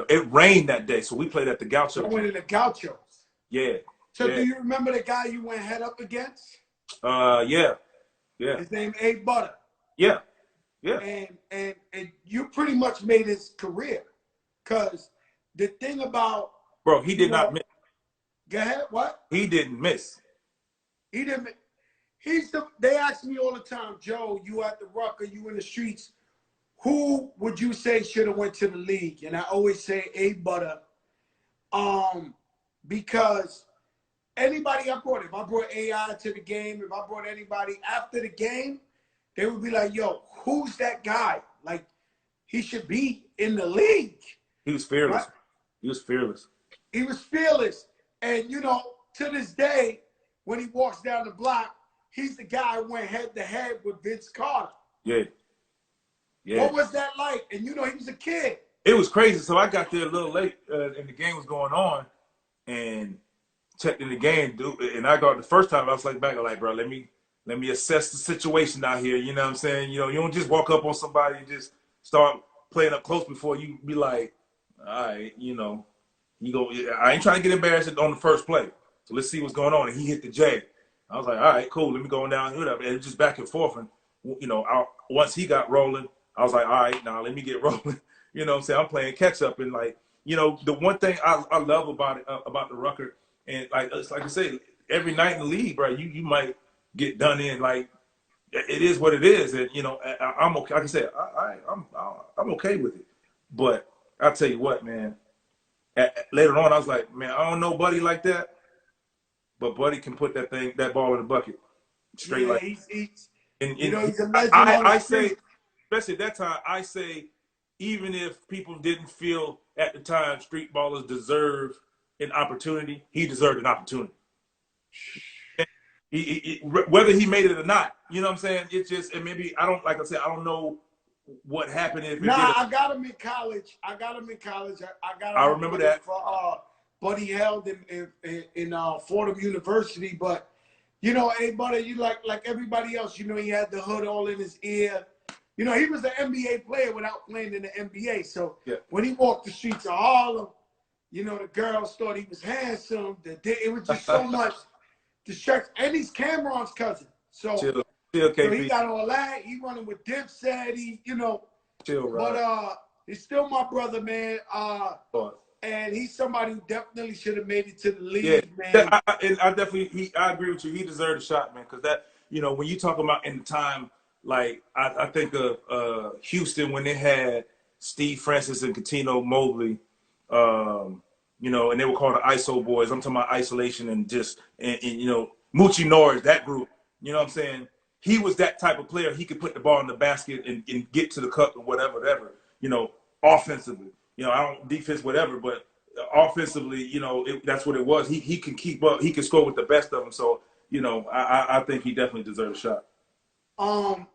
it rained that day, so we played at the Gaucho. I went in the Gauchos. Yeah. So do you remember the guy you went head up against? Yeah. Yeah. His name A Butter. Yeah. Yeah. And you pretty much made his career. Cause the thing about he did not miss. Go ahead, what? He didn't miss. He didn't they ask me all the time, Joe, you at the Rucker, you in the streets, who would you say should have went to the league? And I always say A Butter. Because anybody I brought, if I brought AI to the game, if I brought anybody after the game, they would be like, yo, who's that guy? Like, he should be in the league. He was fearless. Right? He was fearless. He was fearless. And, to this day, when he walks down the block, he's the guy who went head-to-head with Vince Carter. Yeah. Yeah. What was that like? And, he was a kid. It was crazy. So I got there a little late, and the game was going on, and checked in the game, dude. And I got the first time I was like, bro, let me assess the situation out here. You know what I'm saying? You don't just walk up on somebody and just start playing up close before you be like, all right, I ain't trying to get embarrassed on the first play. So let's see what's going on. And he hit the J. I was like, all right, cool. Let me go down here. And it was just back and forth. And, once he got rolling, I was like, all right, now let me get rolling. You know what I'm saying? I'm playing catch up. And the one thing I love about it, about the Rucker, and it's like I say, every night in the league, bro, you might get done in. Like, it is what it is. And, I'm okay. Like I said, I'm okay with it. But I'll tell you what, man, later on, I was like, man, I don't know Buddy like that, but Buddy can put that ball in the bucket straight. Yeah, he's a legend. I say, especially at that time, I say, even if people didn't feel at the time street ballers deserve an opportunity, he deserved an opportunity. Whether he made it or not, you know what I'm saying? It's just, and maybe I don't know what happened if it did. I got him in college. I got him I remember that for Buddy held in Fordham University. But hey, buddy, you like everybody else. He had the hood all in his ear. He was an NBA player without playing in the NBA. So when he walked the streets of Harlem, the girls thought he was handsome. It was just so much distraction. And he's Cameron's cousin. So, Chill, so he got all that. He running with Dipset. Chill, right. But he's still my brother, man. And he's somebody who definitely should have made it to the league, man. I agree with you. He deserved a shot, man. Because that, when you talk about in the time, like I think of Houston when they had Steve Francis and Catino Mobley, and they were called the ISO boys. I'm talking about isolation and Moochie Norris, that group. You know what I'm saying? He was that type of player. He could put the ball in the basket and get to the cup or whatever. Offensively. I don't defense whatever, but offensively, that's what it was. He can keep up. He can score with the best of them. So, I think he definitely deserves a shot.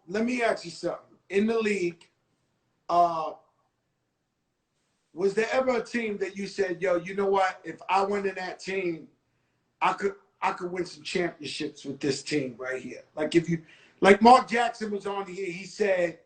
Let me ask you something. In the league, Was there ever a team that you said, yo, you know what? If I went in that team, I could win some championships with this team right here. Like if you, like Mark Jackson was on here, he said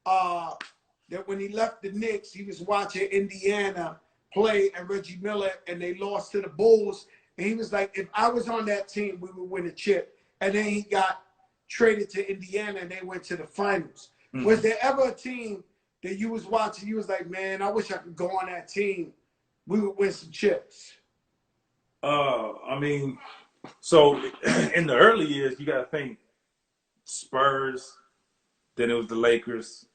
that when he left the Knicks, he was watching Indiana play and Reggie Miller, and they lost to the Bulls. And he was like, if I was on that team, we would win a chip. And then he got traded to Indiana, and they went to the finals. Mm-hmm. Was there ever a team that you was watching, you was like, man, I wish I could go on that team, we would win some chips? I mean, so in the early years, you got to think Spurs, then it was the Lakers,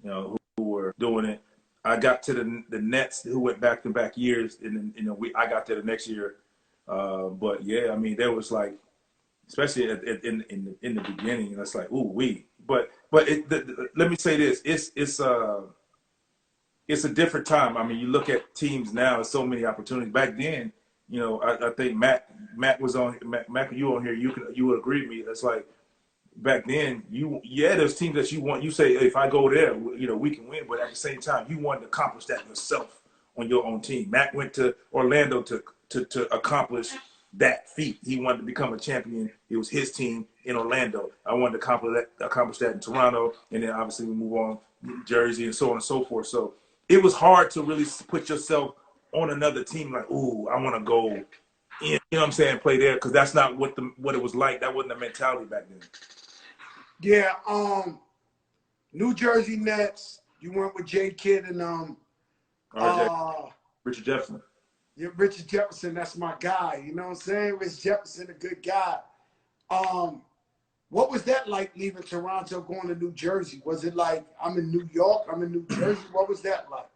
you know, who were doing it. I got to the Nets, who went back-to-back years, and then, you know, I got there the next year. But yeah, I mean, there was like, especially in the beginning, it's like, ooh, we. But let me say this: it's a different time. I mean, you look at teams now; there's so many opportunities. Back then, you know, I think Matt was on. Matt, you on here? You would agree with me? It's like back then, there's teams that you want. You say, if I go there, you know, we can win. But at the same time, you wanted to accomplish that yourself on your own team. Matt went to Orlando to accomplish that feat. He wanted to become a champion. It was his team in Orlando. I wanted to accomplish that in Toronto, and then obviously we move on Jersey and so on and so forth. So it was hard to really put yourself on another team like, ooh, I want to go in, you know what I'm saying, play there, because that's not what it was like. That wasn't the mentality back then. Yeah, New Jersey Nets, you went with J. Kidd and Richard Jefferson. Yeah, Richard Jefferson, that's my guy. You know what I'm saying? Richard Jefferson, a good guy. What was that like leaving Toronto, going to New Jersey? Was it like, I'm in New York, I'm in New Jersey? What was that like?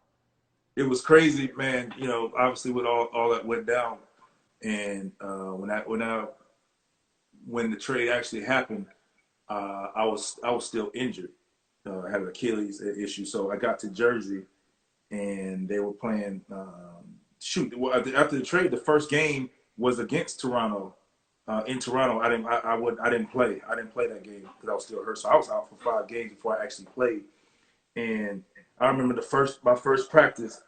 It was crazy, man. You know, obviously with all that went down, and when the trade actually happened, I was still injured. I had an Achilles issue, so I got to Jersey, and they were playing. After the trade, the first game was against Toronto. In Toronto, I didn't play. I didn't play that game because I was still hurt. So I was out for 5 games before I actually played. And I remember my first practice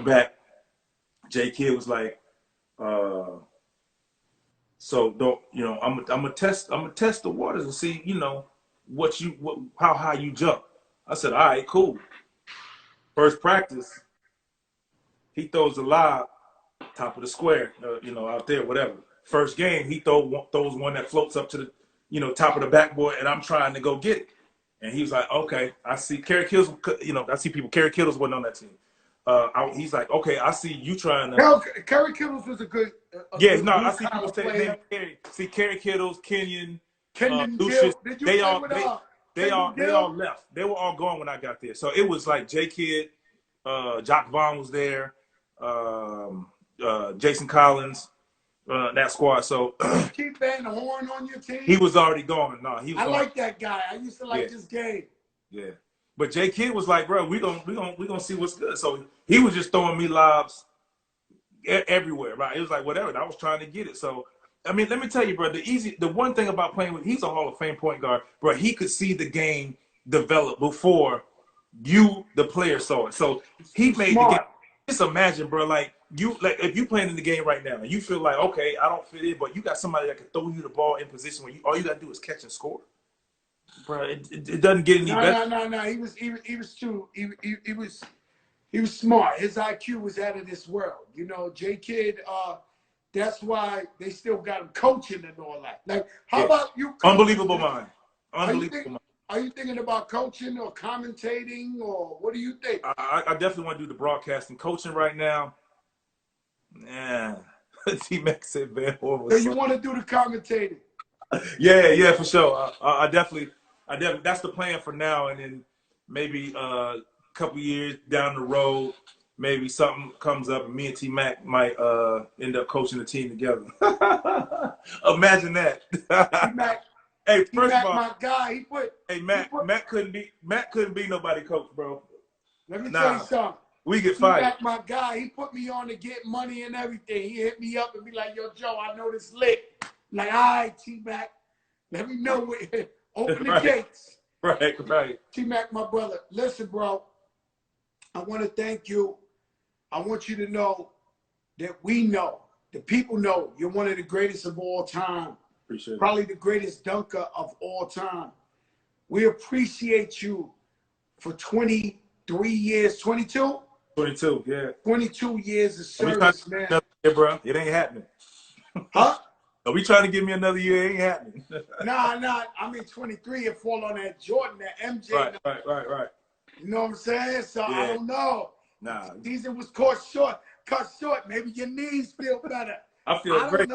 back. J. Kidd was like, "So don't, you know, I'm gonna test the waters and see, you know, how high you jump." I said, "All right, cool." First practice, he throws a lob, top of the square, you know, out there, whatever. First game, he throws one that floats up to the, you know, top of the backboard, and I'm trying to go get it. And he was like, okay, I see Kerry Kittles, you know, I see people. Kerry Kittles wasn't on that team. He's like, okay, I see you trying to. Kerry Kittles was a good. I see people say name Kerry. See Kerry Kittles, Kenyon Lucius. Did you they all left. They were all gone when I got there. So it was like J. Kidd, Jock Vaughn was there, Jason Collins. That squad. So Keith Van Horn on your team. He was already gone. No, he was. I like that guy. I used to like this game. Yeah, but J. Kidd was like, bro, we gonna see what's good. So he was just throwing me lobs everywhere, right? It was like whatever. And I was trying to get it. So I mean, let me tell you, bro. The one thing about playing with, he's a Hall of Fame point guard, bro. He could see the game develop before you, the player, saw it. So he made the game. Just imagine, bro, like if you playing in the game right now and you feel like, okay, I don't fit in, but you got somebody that can throw you the ball in position where all you gotta do is catch and score, bro. It doesn't get any better. No. He was smart. His IQ was out of this world. You know, J. Kidd. That's why they still got him coaching and all that. Like, how about you? Unbelievable mind. Unbelievable mind. Are you thinking about coaching or commentating, or what do you think? I definitely want to do the broadcasting. Coaching right now, yeah. T-Mac said Van Horn. So you want to do the commentating? Yeah, for sure. I definitely, that's the plan for now. And then maybe a couple years down the road, maybe something comes up and me and T-Mac might end up coaching the team together. Imagine that. T-Mac. Hey, first of all, my guy, Matt couldn't be nobody coach, bro. Let me tell you something. We get fired. T-Mac, my guy, he put me on to get money and everything. He hit me up and be like, "Yo, Joe, I know this lick." Like, all right, T-Mac, let me know. Open the gates. Right. T-Mac, my brother. Listen, bro, I want to thank you I want you to know that we know, the people know, you're one of the greatest of all time. Appreciate it. Probably the greatest dunker of all time. We appreciate you for 23 years, 22? 22, yeah. 22 years of service, man. Yeah, bro. It ain't happening. Huh? Are we trying to give me another year? It ain't happening. Nah. I mean, 23 and fall on that Jordan, that MJ. Right. You know what I'm saying? So yeah. I don't know. Nah. The season was cut short. Maybe your knees feel better. I feel great.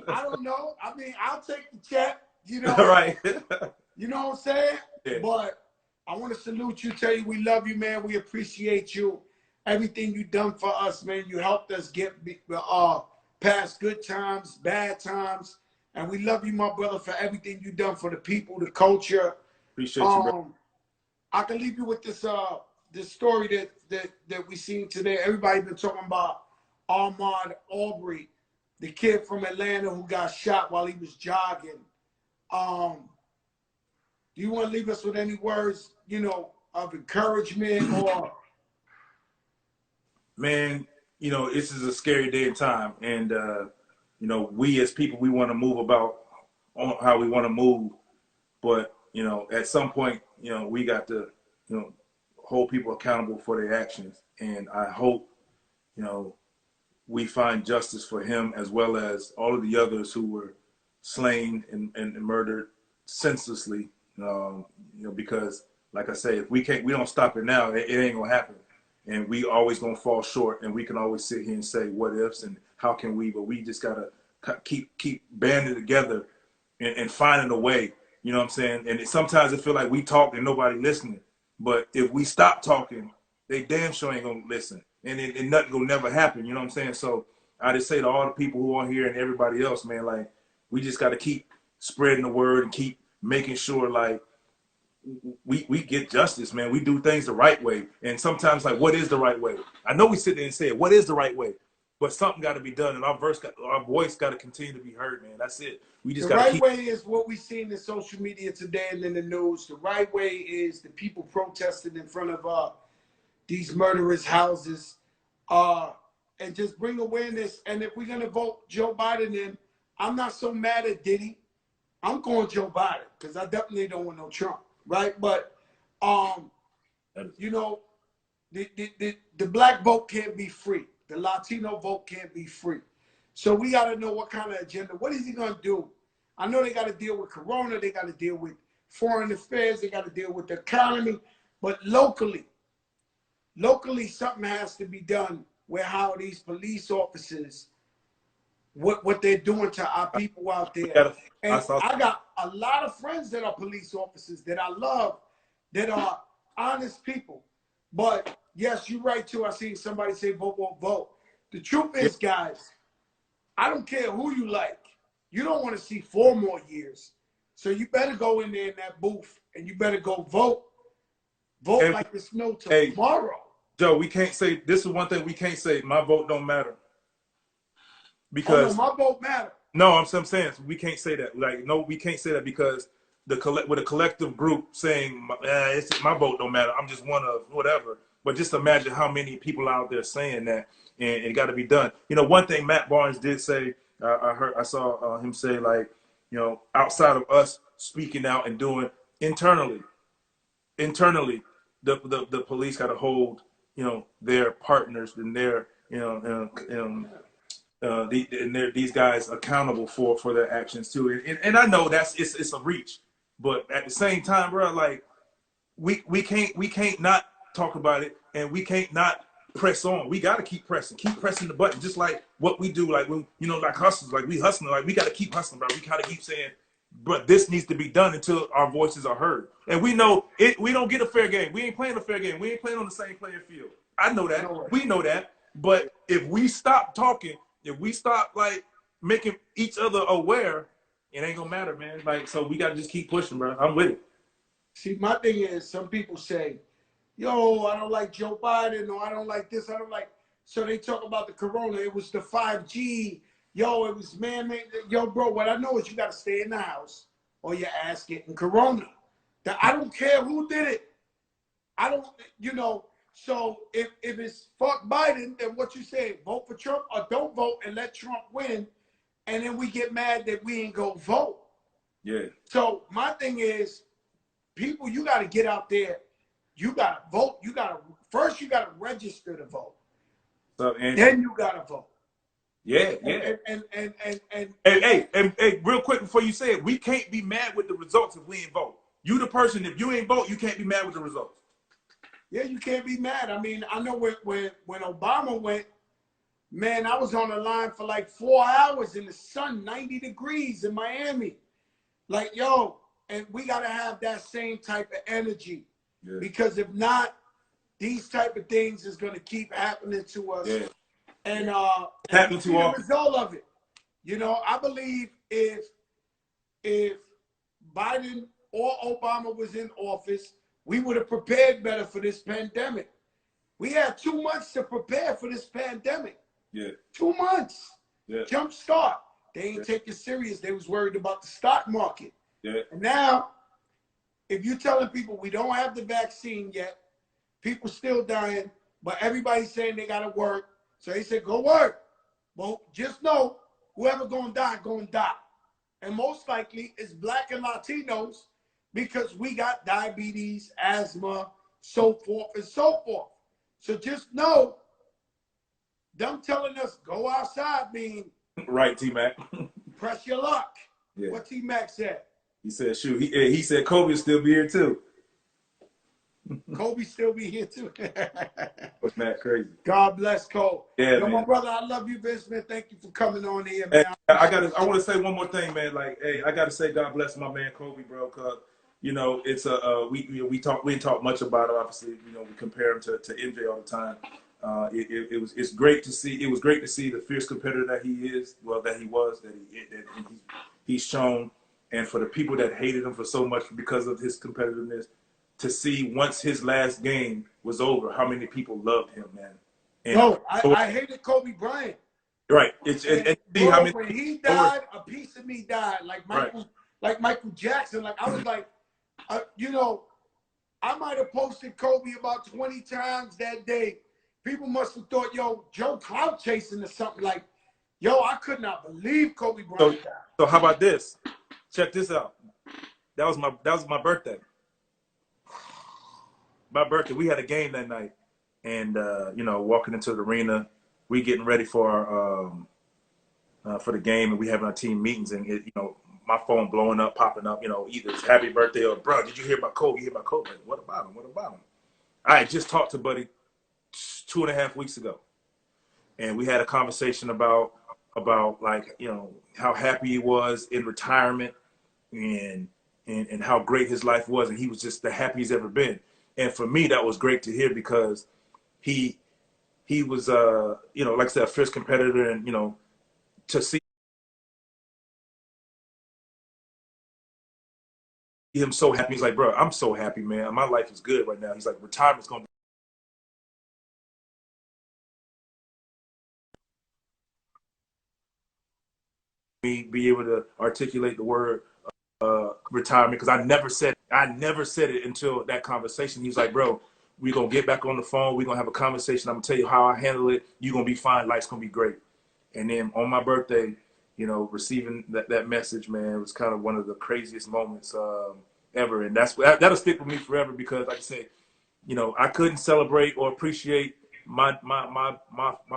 I don't know. I mean, I'll take the check, you know. Right. You know what I'm saying? Yeah. But I want to salute you, tell you we love you, man. We appreciate you. Everything you done for us, man. You helped us get past good times, bad times. And we love you, my brother, for everything you done for the people, the culture. Appreciate you, bro. I can leave you with this story that we seen today. Everybody been talking about Ahmaud Arbery, the kid from Atlanta who got shot while he was jogging. Do you want to leave us with any words, you know, of encouragement or? Man, you know, this is a scary day and time. And, you know, we as people, we want to move about on how we want to move. But, you know, at some point, you know, we got to, you know, hold people accountable for their actions. And I hope, you know, we find justice for him as well as all of the others who were slain and murdered senselessly. You know, because like I say, if we don't stop it now, it ain't gonna happen, and we always gonna fall short. And we can always sit here and say what ifs and how can we, but we just gotta keep banding together and finding a way. You know what I'm saying? And sometimes it feel like we talk and nobody listening, but if we stop talking, they damn sure ain't gonna listen, and nothing will never happen. You know what I'm saying? So I just say to all the people who are here and everybody else, man, like we just gotta keep spreading the word and keep making sure like we get justice, man. We do things the right way. And sometimes like, what is the right way? I know we sit there and say, what is the right way? But something got to be done, and our voice got to continue to be heard, man. That's it. We just got to keep. The right way is what we see in the social media today and in the news. The right way is the people protesting in front of these murderers' houses, and just bring awareness. And if we're gonna vote Joe Biden in, I'm not so mad at Diddy. I'm going Joe Biden because I definitely don't want no Trump, right? But you know, the black vote can't be free. The Latino vote can't be free. So we got to know what kind of agenda. What is he going to do? I know they got to deal with Corona. They got to deal with foreign affairs. They got to deal with the economy. But locally, something has to be done with how these police officers, what they're doing to our people out there. And I got a lot of friends that are police officers that I love, that are honest people. But yes, you're right too. I seen somebody say vote, won't vote. The truth is, guys, I don't care who you like. You don't want to see 4 more years. So you better go in there in that booth and you better go vote. Vote like it's no tomorrow. Joe, we can't say, this is one thing we can't say, my vote don't matter. Because my vote matter. No, I'm saying we can't say that. Like, no, we can't say that because with a collective group saying my vote don't matter. I'm just one of whatever. But just imagine how many people out there saying that, and it got to be done. You know, one thing Matt Barnes did say, I saw him say, like, you know, outside of us speaking out and doing internally, the police got to hold, you know, their partners and their, you know, these guys accountable for their actions too. And I know it's a reach, but at the same time, bro, like we can't not talk about it, and we can't not press on. We got to keep pressing the button, just like what we do. Like when, you know, like hustlers, like we hustling, like we got to keep hustling, bro. We got to keep saying, but this needs to be done until our voices are heard. And we know it. We don't get a fair game. We ain't playing a fair game. We ain't playing on the same playing field. I know that. We know that. But if we stop talking, if we stop like making each other aware, it ain't gonna matter, man. Like, so we gotta just keep pushing, bro. I'm with it. See, my thing is, some people say, yo, I don't like Joe Biden, or I don't like this, I don't like. So they talk about the Corona. It was the 5G. Yo, it was man-made. Yo, bro, what I know is you got to stay in the house or your ass getting Corona. I don't care who did it. I don't, you know, So if it's fuck Biden, then what you say? Vote for Trump or don't vote and let Trump win, and then we get mad that we ain't go vote. Yeah. So my thing is, people, you got to get out there. You got to vote. You got to first. You got to register to vote. Then you got to vote. Yeah, yeah. And hey, real quick before you say it, we can't be mad with the results if we ain't vote. You the person, if you ain't vote, you can't be mad with the results. Yeah, you can't be mad. I mean, I know when Obama went, man, I was on the line for like 4 hours in the sun, 90 degrees in Miami. Like, yo, and we got to have that same type of energy. Yeah. Because if not, these type of things is going to keep happening to us. Yeah. And happening to all. The result of it. You know, I believe if Biden or Obama was in office, we would have prepared better for this pandemic. We had 2 months to prepare for this pandemic. Yeah. 2 months. Yeah. Jump start. They ain't take it serious. They was worried about the stock market. Yeah. And now, if you're telling people we don't have the vaccine yet, people still dying, but everybody's saying they got to work. So they said, go work. Well, just know, whoever going to die. And most likely it's Black and Latinos because we got diabetes, asthma, so forth and so forth. So just know, them telling us go outside mean right, T-Mac. press your luck. Yeah. What T-Mac said. He said, shoot, he said Kobe will still be here too. Kobe still be here too. What's that crazy? God bless Kobe. Yeah, yo, man. My brother, I love you, Vince, man. Thank you for coming on here, man. Hey, I want to say one more thing, man. Like, hey, I gotta say God bless my man Kobe, bro. Cause you know it's we didn't talk much about it. Obviously, you know we compare him to MJ all the time. It's great to see. It was great to see the fierce competitor that he is. Well, that he was. That he's shown. And for the people that hated him for so much because of his competitiveness, to see once his last game was over, how many people loved him, man. And no, I hated Kobe Bryant. Right. And see bro, how many when he died, a piece of me died. Like Michael Jackson. Like I was like, you know, I might have posted Kobe about 20 times that day. People must have thought, yo, Joe clout chasing or something. Like, yo, I could not believe Kobe Bryant died. So how about this? Check this out. That was my birthday. My birthday. We had a game that night, and you know, walking into the arena, we getting ready for the game, and we having our team meetings, and you know, my phone blowing up, popping up. You know, either it's happy birthday or bro, did you hear about Kobe? You hear about Kobe? Like, what about him? What about him? I had just talked to Buddy 2.5 weeks ago, and we had a conversation about like, you know, how happy he was in retirement and how great his life was, and he was just the happiest he's ever been. And for me, that was great to hear because he was you know, like I said, a fierce competitor, and you know, to see him so happy, he's like, bro, I'm so happy, man. My life is good right now. He's like, retirement's gonna be able to articulate the word retirement, because I never said it until that conversation. He's like, bro, we're gonna get back on the phone, we're gonna have a conversation, I'm gonna tell you how I handle it, you're gonna be fine, life's gonna be great. And then on my birthday, you know, receiving that message, man, it was kind of one of the craziest moments ever. And that'll stick with me forever, because like I said, you know, I couldn't celebrate or appreciate my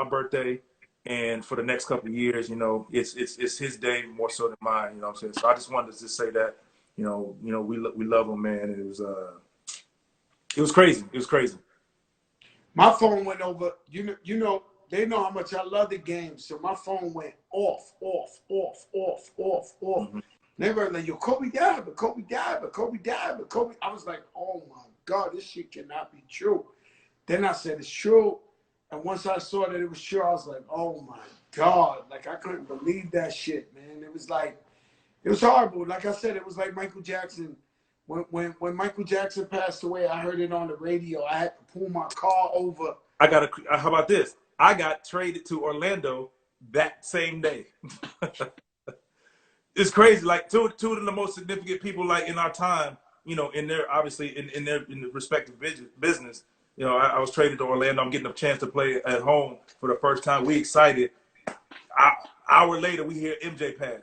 birthday. And for the next couple of years, you know, it's his day more so than mine. You know what I'm saying? So I just wanted to just say that, you know, we love him, man. And it was crazy. It was crazy. My phone went over. You know, they know how much I love the game, so my phone went off. Mm-hmm. They were like, yo, Kobe died, but Kobe died, but Kobe died, but Kobe. I was like, oh my God, this shit cannot be true. Then I said, it's true. And once I saw that it was true, I was like, oh my God. Like, I couldn't believe that shit, man. It was like, it was horrible. Like I said, it was like Michael Jackson. When Michael Jackson passed away, I heard it on the radio. I had to pull my car over. How about this? I got traded to Orlando that same day. It's crazy. Like two of the most significant people, like in our time, you know, in their obviously in their respective business, You know, I was traded to Orlando. I'm getting a chance to play at home for the first time. We excited. Hour later, we hear MJ pass.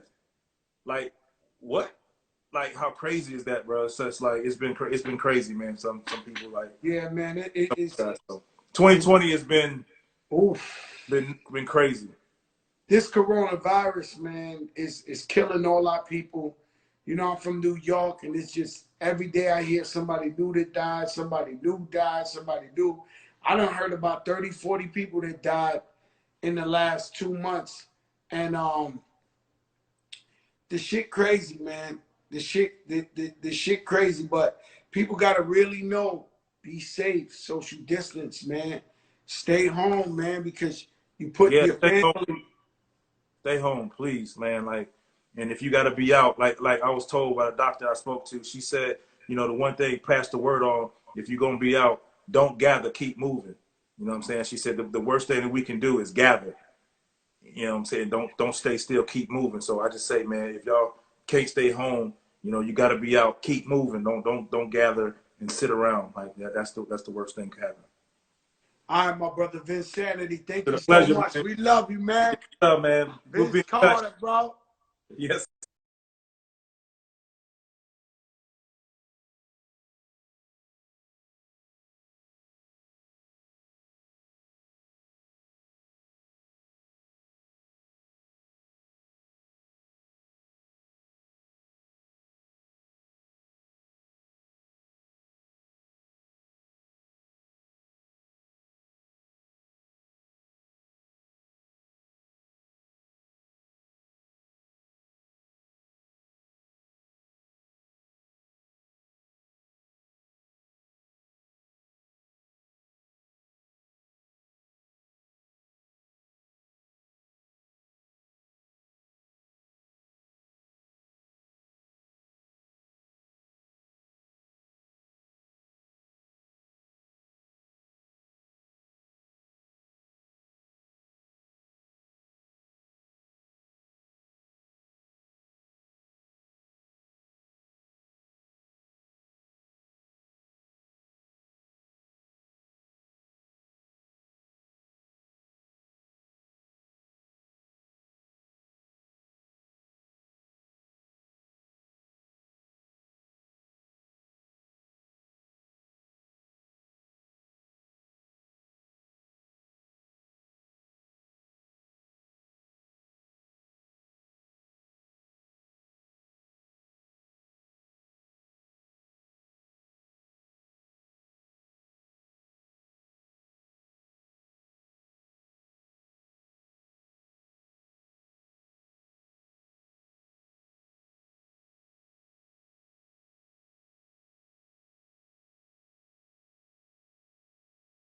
Like, what? Like, how crazy is that, bro? So it's like it's been crazy, man. Some people like, yeah, man. It's so 2020 has been oof. been crazy. This coronavirus, man, is killing all our people. You know, I'm from New York, and it's just every day I hear somebody new that died, somebody new died, somebody new. I done heard about 30, 40 people that died in the last 2 months. And the shit crazy, man. The shit crazy, but people gotta really know, be safe, social distance, man. Stay home, man, because you put Yeah, your family. stay home, please, man. Like, and if you got to be out, like I was told by the doctor I spoke to, she said, you know, the one thing, pass the word on. If you're gonna be out, don't gather, keep moving. You know what I'm saying? She said the worst thing that we can do is gather. You know what I'm saying? Don't stay still, keep moving. So I just say, man, if y'all can't stay home, you know, you got to be out, keep moving. Don't gather and sit around like that. That's the worst thing happening. All right, my brother Vince Sanity. It's Thank been you a so pleasure, much. man. We love you, man. Yeah, man. We'll be Vince in touch. Carter, bro. Yes.